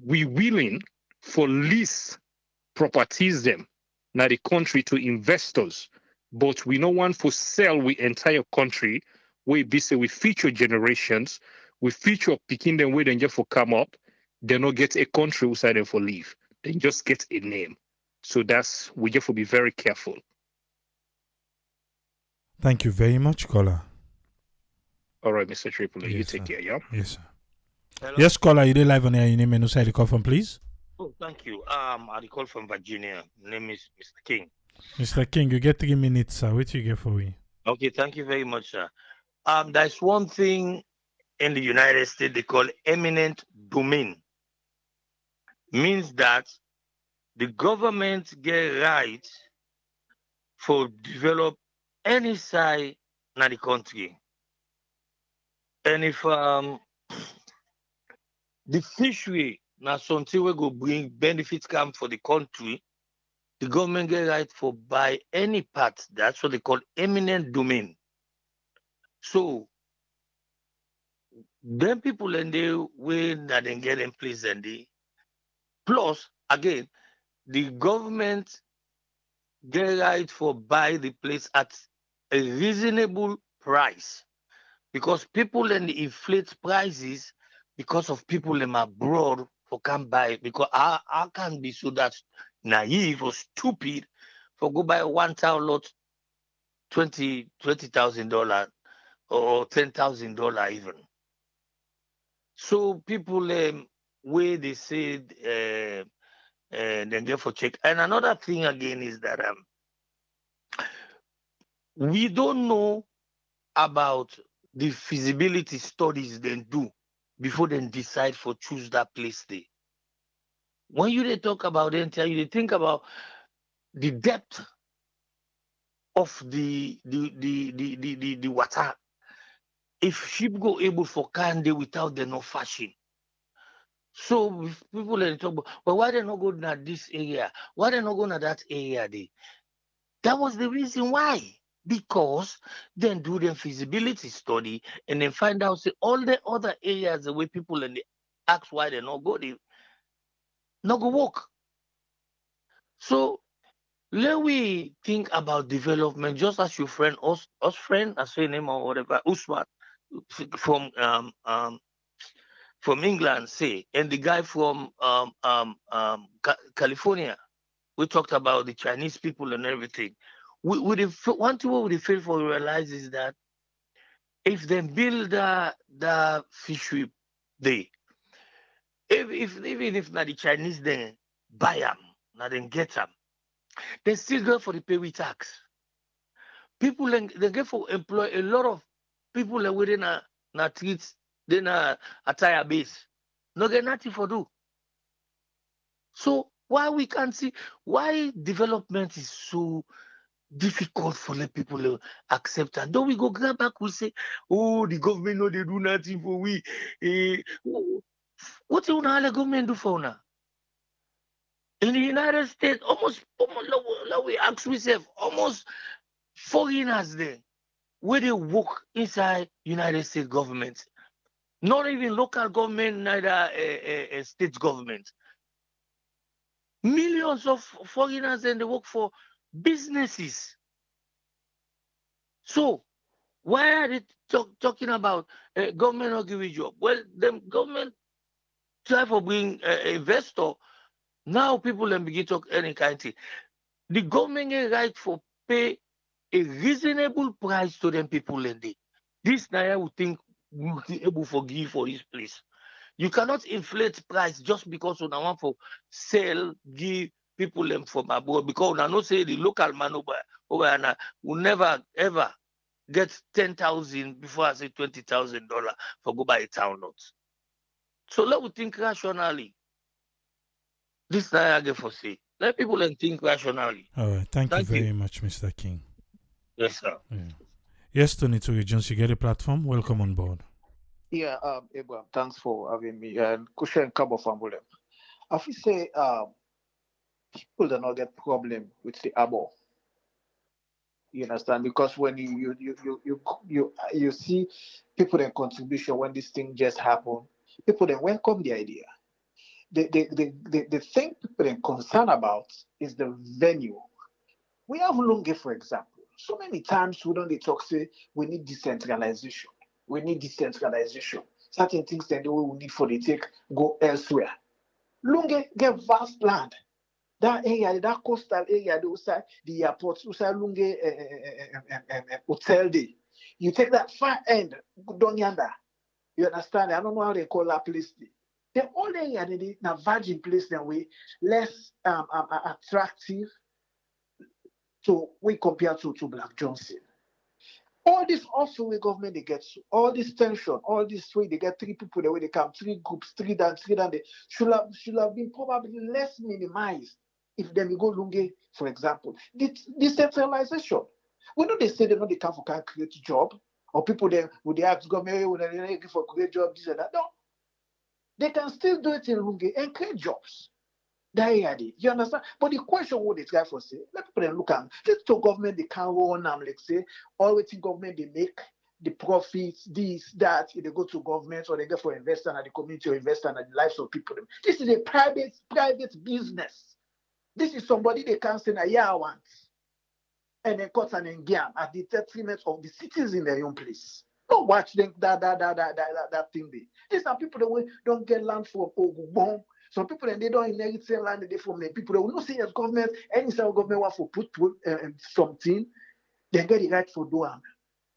Speaker 10: We willing for lease properties them now the country to investors, but we no want for sell we entire country. We be say we future generations, we future picking them where they just for come up, they not get a country outside them for leave. They just get a name. So that's we just will be very careful.
Speaker 1: Thank you very much, caller.
Speaker 10: All right, Mr. Triple, you
Speaker 1: Yes,
Speaker 10: take
Speaker 1: sir.
Speaker 10: care, yeah?
Speaker 1: Yes, sir.
Speaker 7: Hello?
Speaker 1: Yes, caller, you did live on air. Your name and who side you call from, please?
Speaker 9: Oh, thank you. I call from Virginia. Name is Mr. King.
Speaker 1: Mr. King, you get 3 minutes, sir. What you get for me?
Speaker 9: Okay, thank you very much, sir. There's one thing in the United States they call eminent domain. Means that the government get right for develop any side in the country. And if the fishery now something we go bring benefits come for the country, the government get right for buy any part. That's what they call eminent domain. So then people and they way that they get in place and they plus again the government get right for buy the place at a reasonable price, because people and inflate prices because of people in abroad for can buy, because I can't be so that naive or stupid for go buy 1,000 lot $20,000 or $10,000 even. So people where they said then therefore check. And another thing again is that we don't know about the feasibility studies they do before they decide for choose that place there. When you they talk about it, you they think about the depth of the water. If ship go able for can they without the no fashing. So if people they talk about, well, why they not go to this area? Why they not go to that area there? That was the reason why. Because then do the feasibility study and then find out say all the other areas the way people and they ask why they not go, they not go work. So let we think about development just as your friend us friend, I say name or whatever, Usman from England say, and the guy from California. We talked about the Chinese people and everything. One thing we fail for realize is that if they build the fishery there, even if not the Chinese then buy them, now then get them, they still go for the pay with tax. People they get for employ a lot of people within a treats, then a tire base. No get nothing for do. So why we can't see why development is so difficult for the people to accept that. Don't we go grab back, we say, oh, the government no they do nothing for we. What do the government do for now? In the United States, almost like we ask ourselves, almost foreigners there, where they work inside United States government. Not even local government, neither a state government. Millions of foreigners and they work for businesses. So why are they talking about government not giving job? Well, the government try for bring investor. Now people then begin to talk any kind of thing. The government is right for pay a reasonable price to them people in there. This Naya would think we will be able to give for this place. You cannot inflate price just because you want for sell, give people them from abroad, because I know say the local man over and will never ever get 10,000 before I say $20,000 for go buy a town lot. So let we think rationally. This time I get for say. Let people then think rationally.
Speaker 1: All right. Thank you
Speaker 9: Thank you.
Speaker 1: very much, Mr. King.
Speaker 9: Yes, sir.
Speaker 1: Yeah. Yes, Tony Turi Jones, you get a platform. Welcome on board.
Speaker 11: Yeah, Abraham, thanks for having me. And Kushen Kabo Fambulem. I feel say people do not get problem with the Harbour. You understand? Because when you see people in contribution when this thing just happened, people then welcome the idea. The thing people are concerned about is the venue. We have Lunge, for example. So many times we don't talk say we need decentralization. We need decentralization. Certain things that we need for the take go elsewhere. Lunge get vast land. That area, that coastal area, the airport, Lunge hotel day. You take that far end, down yonder. You understand? I don't know how they call that place. The whole area, the virgin place, then we less attractive to we compare to Black Johnson. All this also the government they get all this tension, all this way they get 3 people the way they come, 3 groups, 3 down, they should have been probably less minimized if they go Lunge, for example. Decentralization. We know they say they know they come for can create job, or people then would they ask government would they give for create job, this and that. No. They can still do it in Lunge and create jobs. You understand? But the question what they try for say, let people then look at let's talk government they can run them, like say, all waiting government they make the profits, this, that, if they go to government or they go for investor and the community or investor and the lives of people. This is a private business. This is somebody they can say a year once and then cut an engam at the detriment of the cities in their own place. Don't watch them that thing there. These are people that don't get land from Ogugbon. Some people and they don't inherit same land they from the people that will not say as government, any sort of government want to put something, they get the right for doing.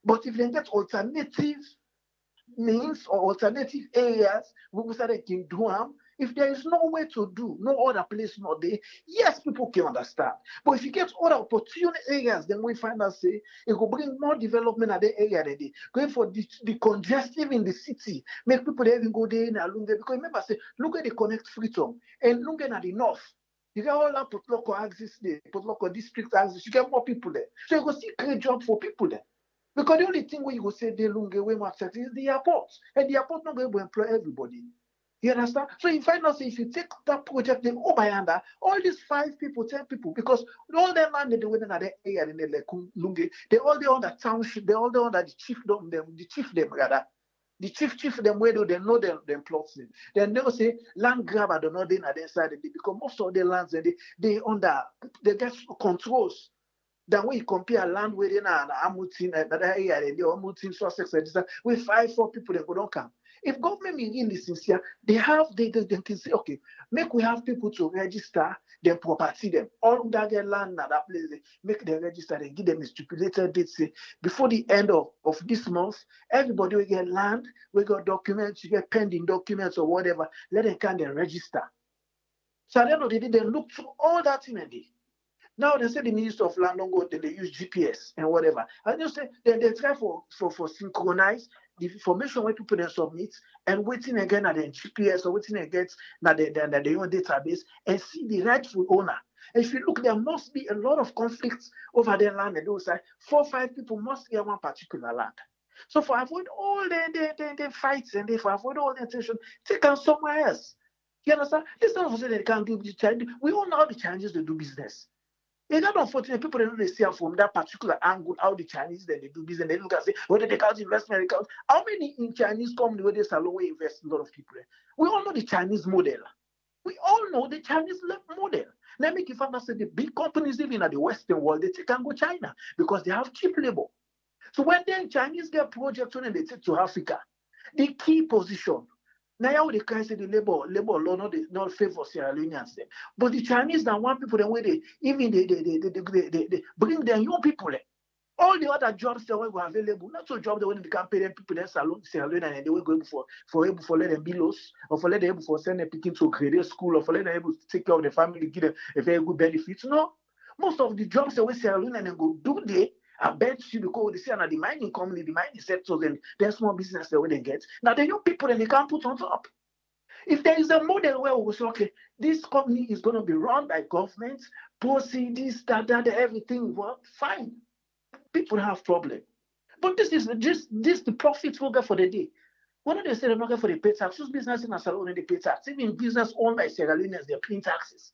Speaker 11: But if they get alternative means or alternative areas, we will say they can do them. If there is no way to do, no other place not there, yes, people can understand. But if you get other opportunity areas, then we find out say it will bring more development at the area than they going for the congestive in the city, make people even go there in Lunge. Because remember, say Lunge they connect Freetown and Lunge at the north. You get all that Potloko axis there, Potloko district axis, you get more people there. So you go see great job for people there. Because the only thing where you go say the Lunge way more access is the airport. And the airport not going to employ everybody. You understand? So you find out if you take that project, then under all these 5 people, 10 people, because all their land they went in that area in the Lunge, they all they on the township, they all they on the chiefdom them, the chief them where they know them plots them. Then they will say land grabber don't know they on the side because most of the lands they under they get controls. Then when you compare land where they are Amutin that area, they are Amutin Sussex with 5-4 people they go don't come. If government is really sincere, they can say, okay, make we have people to register their property, them all that get land at that place, make them register, they give them a stipulated date, say before the end of this month, everybody will get land, we got documents, you get pending documents or whatever, let them come and register. So at the end of the day, they look through all that in a day. Now they say the Minister of Land don't go, they use GPS and whatever. I just say they try for synchronize the information where people then submit and waiting again at the GPS or waiting against the own database and see the rightful owner. And if you look, there must be a lot of conflicts over their land and those 4 or 5 people must get one particular land. So for avoid all the fights and for avoid all the tension, take them somewhere else. You understand? This time say they can't do the Chinese. We all know how the Chinese they do business. It's not unfortunate people don't see from that particular angle how the Chinese they do business. They look and say, whether they count investment, they count. How many in Chinese company where they salon invest a lot of people? We all know the Chinese model. We all know the Chinese model. Let me give you say the big companies even at the Western world, they take and go China because they have cheap labor. So when then Chinese get projects when they take to Africa, the key position. Now they can say the labor law not favor Sierra Leoneans them. But the Chinese now want people the way they bring their young people there. All the other jobs that were available, not so jobs that when they can pay them people in salon, and they will go able for let them be lost, or for let them able for send them picking to create school, or for let them able to take care of the family, give them a very good benefits. No, most of the jobs that we salon and then go do they. I bet you because they say the mining company, the mining sectors, and then small business that they get. Now the young people and they can't put on top. If there is a model where we say, okay, this company is going to be run by government, policy, this, that, everything, well, fine. People have problem. But this is just the profits will get for the day. What do they say they're not get for the pay tax? Who's business in Salone they pay tax? Even business owned by Sierra Leoneans, they're paying taxes.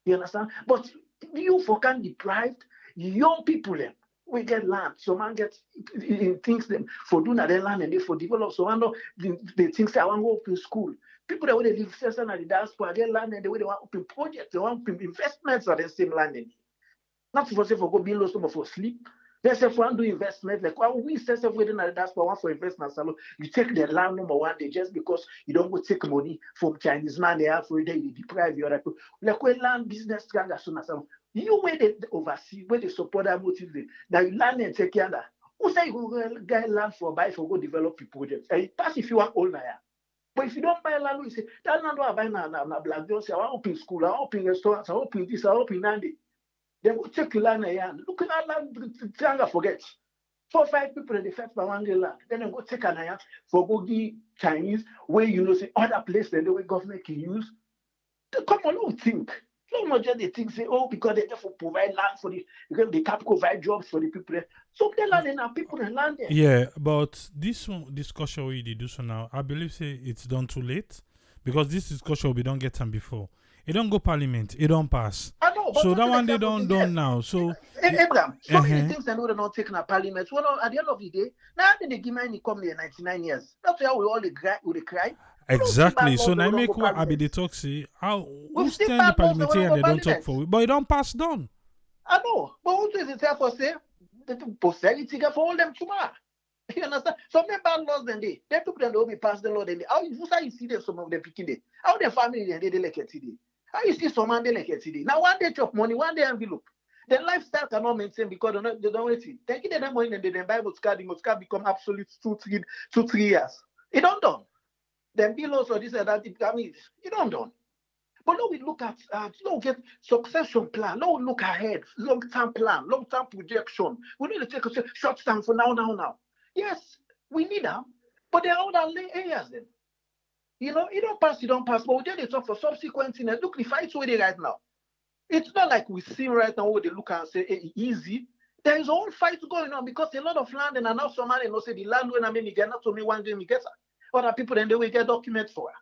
Speaker 11: You understand? But you for can deprived young people them. We get land. So man get things them for doing that land and they for develop. So man know the things I want to open school. People that when they live first and the diaspora get land and the way they want open projects, they want open investments on the same land. Not for say for go be lost for sleep. They say for do investment like we say within the diaspora want for investment. So you take the land number one day just because you don't go take money from Chinese man they have for you deprive you other people. Like when land business strong as soon as you where they oversee, where they support that motive, that you land and take care of that. Who say you go get land for buy for go develop your project? And it pass if you want all now. But if you don't buy land, you say that land I buy now Black Jones, I want open school, I want open restaurants, I want open this, I want open Nandi. Then go take land here. Look at that land, forget. 4 or 5 people in the first by one land. Then they go take an area for go give Chinese where you know say other place the way government can use. Come on, don't think. Don't not just they think say, oh, because they therefore provide land for the because they can't provide jobs for the people there. So they land and people in land there.
Speaker 1: Yeah, but this one discussion we did do so now, I believe say it's done too late because this discussion we don't get them before. It don't go parliament, it don't pass.
Speaker 11: I know, but
Speaker 1: So that one they don't done now. So
Speaker 11: Abraham, so many things I know they're not taking a parliament. Well, at the end of the day, now they give me come here 99 years. That's why we all the cry.
Speaker 1: Exactly. So now make what I be the talk say how who stand the parliamentarian they don't talk for it, but it don't pass done.
Speaker 11: I know, but who is it for say the posterity for all them tomorrow? You understand? Some them bad laws then they people then they will be passed the law then they how you see them some of them picking day. How their family then they like it today. How you see some man they like it today. Now one day chop money, one day envelope. Their lifestyle cannot maintain because they don't wait. They give them money and they buy the Moscar become absolute 2-3 years. It don't done. Then bills or this and that, I mean, it don't done. But now we look at, get succession plan. Now we look ahead, long-term plan, long-term projection. We need to take a short term for now. Yes, we need them, but there are other areas then. You know, it don't pass, but we just talk for subsequent things. Look, the fight's where they right now. It's not like we see right now where they look and say, hey, easy. There is a whole fight going on because a lot of land and now somebody knows say the land when I mean, get not to me one game, get other people then they will get document for her.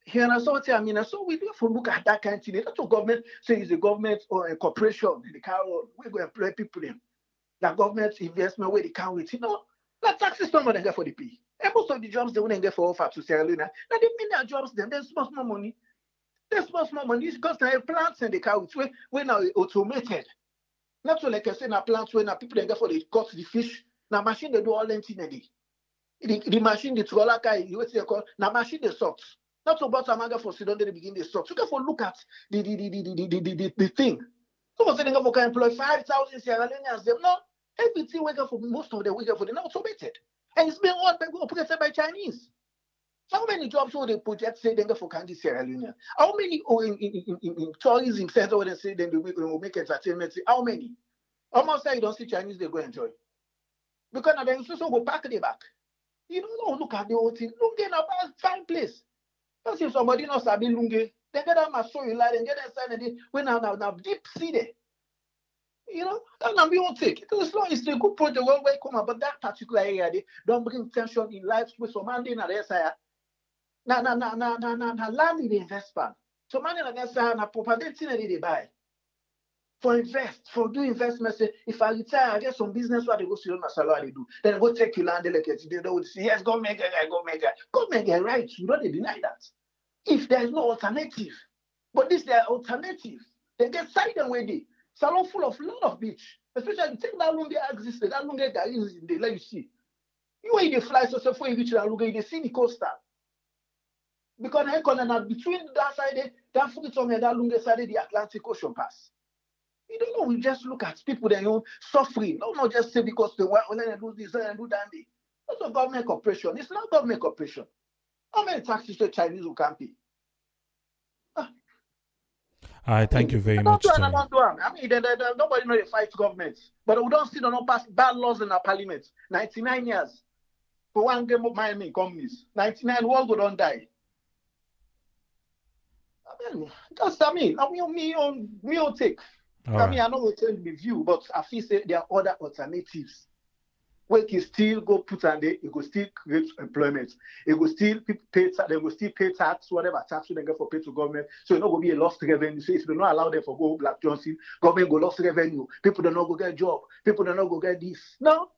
Speaker 11: Here and so I mean, so we do for look at that kind of thing. That's what government say is a government or a corporation in the car we go employ people in. The government investment where they can't wait. You know, that tax system when they get for the P. And most of the jobs they wouldn't get for offer to Sierra Leone. Now they mean their jobs then there's much more money. There's much more money because they have plants in the car when now automated. Not so like I say now plants when now people then get for the cut the fish. Now machine they do all empty the machine the troller car you what they call now machine the socks. Not so about Amaga for Sudan they begin the socks. You can for look at the thing. So was saying for can employ 5,000 Sierra Leoneans. Them no everything we get for most of them we get for the now automated. And it's been operated by Chinese. How many jobs will they project say they get for Candy Sierra Leone? How many in tourism center where they say then they will make entertainment? How many? Almost say you don't see Chinese they go enjoy. Because now they also go pack the back. You don't look at the whole thing. Lunge in a fine place. Don't see somebody not sabi Lunge. They get that show you like and get inside and they when now deep sea there. You know, that's not we won't take. It's a good project where we come but that particular area they don't bring tension in life with some man in the SIA. Na land in the investment. So money na nessa na property they buy. For invest, for do investment. Say, if I retire, I get some business where they go see on my salary they do. Then I go take you land like it. They would say, yes, go make it. Go make it right. You don't deny that. If there is no alternative. But this their alternative. They get side and way they. Salon full of lot of beach. Especially take that long they existed, that long they is in the let you see. You when they fly so before you reach that long they see the coastal. Because between that side, that fruit on that long side, the Atlantic Ocean pass. You don't know. We just look at people that suffering. No, not just say because they want to do this and do that. That's not government corporation. It's not government corporation. How many taxes the Chinese who can pay?
Speaker 1: I thank you very much, Tony.
Speaker 11: I mean, nobody know they fight government, but we don't see them pass bad laws in our parliament. 99 years for one game of mining companies. 99 world go don't die. Me on take. I mean, I know we change the view, but I feel say there are other alternatives. We can still go put on there, it will still create employment. It will still pay tax, they will still pay tax, whatever tax they get for pay to government. So it's not going to be a lost revenue. So if they don't allow them for go Black Johnson, government go lost revenue. People don't know go get job. People don't know go get this. No.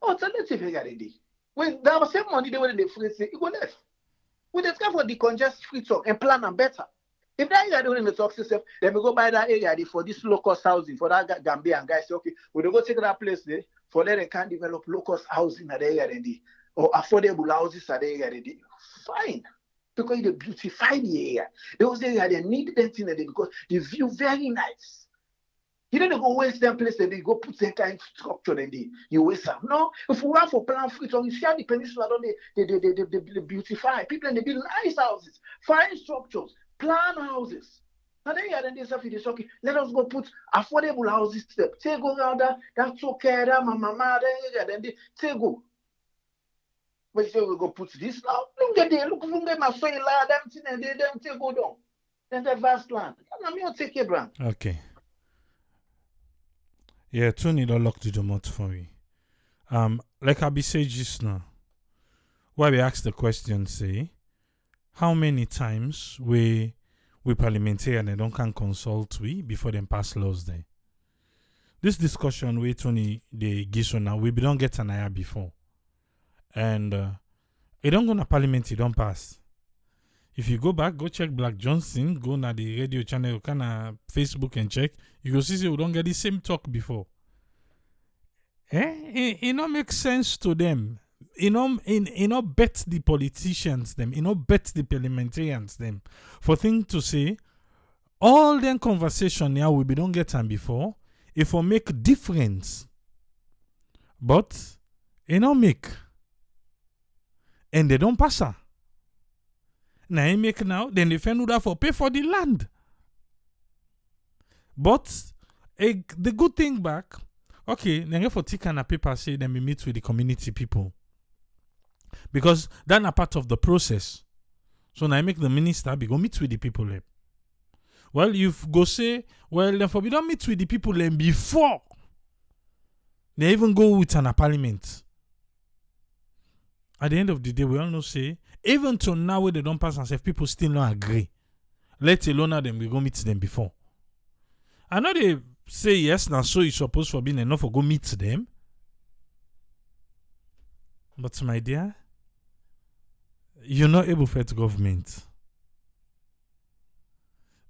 Speaker 11: Alternative you got day. When there was same money they were in the free say, it go left. We discover for the congest free talk and plan them better. If that area doing the talk system, then we go buy that area for this low-cost housing for that Gambian guy. Say, okay, we don't go take that place there for that they can develop low-cost housing at the area already or affordable houses at the area already. Fine, because they beautify the area. Those areas they need that thing because the view very nice. You don't go waste them place and they go put that kind of structure and you waste them. No, if we run for plan free talk, you see how the peninsula don't they beautify people and they build nice houses, fine structures. Plan houses. And then they say, okay, let us go put affordable houses step. Take go around that's okay, that my mama, then they take go. But you say we go put this now. Look at my soil, them thing, and they take go down. Then the vast land. I'm not take it, Bram.
Speaker 1: Okay. Yeah, Tony don't lock the domot for me. Like I be say just now, why we ask the question, say, how many times we parliamentarian they don't can consult we before them pass laws there? This discussion we Tony the Gisho now we don't get an eye before. And it don't go to parliament, it don't pass. If you go back, go check Black Johnson, go na the radio channel, kind of Facebook and check, you go see we don't get the same talk before. It don't make sense to them. You know, bet the politicians them, bet the parliamentarians them for things to say all them conversation now we don't get time before if we make difference. But make and they don't pass her. Now you make now, then they find that for pay for the land. But the good thing back, okay, then for tick and a paper say then we meet with the community people. Because that's a part of the process. So now I make the minister be go meet with the people. Well, you go say, well, then for we don't meet with the people before they even go with an parliament. At the end of the day, we all know say, even to now where they don't pass and say people still not agree. Let alone them we go meet them before. I know they say yes, now so it's supposed to be enough for go meet them. But my dear, you're not able to fight government.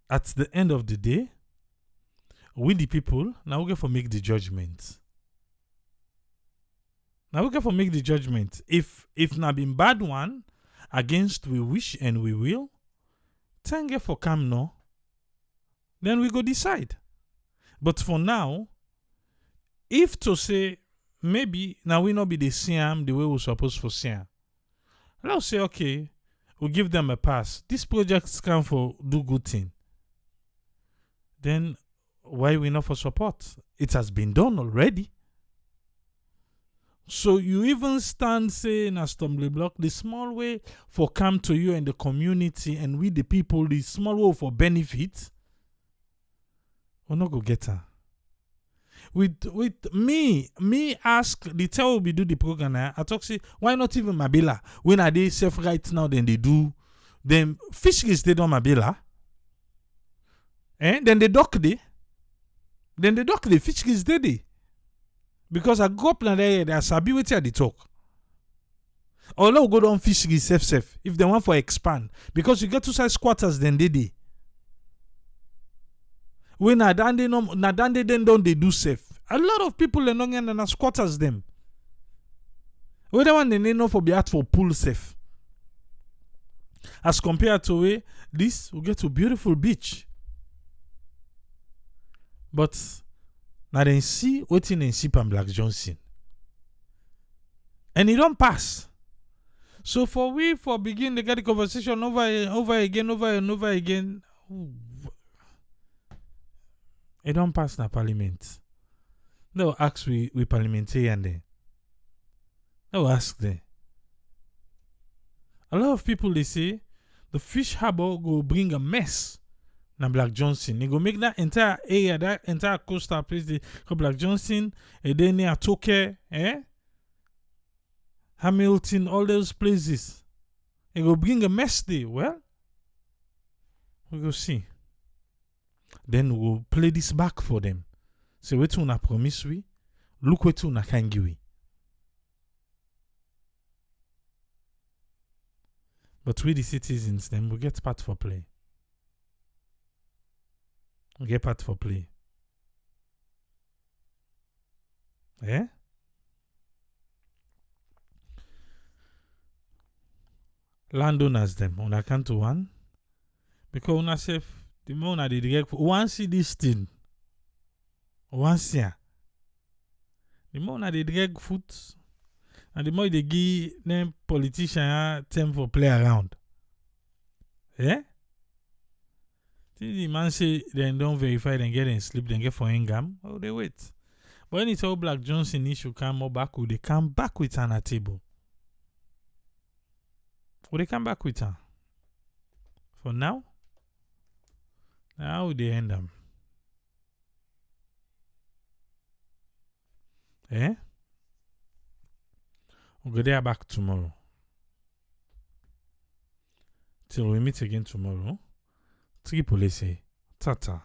Speaker 1: At the end of the day, we the people, now we get for make the judgment. Now we get for make the judgment. If na been bad one, against we wish and we will, then get for come no, then we go decide. But for now, if to say, maybe now we not be the same the way we're supposed to see. Let's say, okay, we'll give them a pass. These projects come for do good thing. Then why we not for support? It has been done already. So you even stand saying a stumbling block, the small way for come to you and the community and we the people, the small way for benefit, we're not go get her. With me ask the tell we do the program. I talk say why not even Mabila? When are they safe right now? Then they do them fisheries they don't Mabila. Then they dock they. Then they dock the fisheries they. Because I go up there, they are sabi what they talk. Or let go down fisheries safe if they want for expand. Because you get two size squatters then they. When Nadande then don't they do safe. A lot of people are not getting squatters them. Whether one they know for be out for pool safe. As compared to this, we get to beautiful beach. But now they see waiting and see Pam Black Johnson. And it don't pass. So for begin to get the conversation over again. It don't pass na parliament. They'll ask we parliamentarian there. They'll ask them. A lot of people they say the fish harbor go bring a mess na Black Johnson. They go make that entire area, that entire coastal place they call Black Johnson, and then near Toke, Hamilton, all those places. It go bring a mess there. Well, we go see. Then we'll play this back for them. Say what una promise we, look what una can give we. But we the citizens, then we get part for play. We get part for play. Yeah? Landowners them, on account to one. Because una say the more una the direct one see this thing. One see. The more una the direct foot. And the more they give them politicians time for play around. Yeah? The man say they don't verify, then get and sleep, then get for Engam. Oh, they wait. But when it's all Black Johnson issue come more back, they come back with her on a table. Will they come back with her? For now? How will they end them? Eh? We'll go there back tomorrow. Till we meet again tomorrow. Triple say, tata.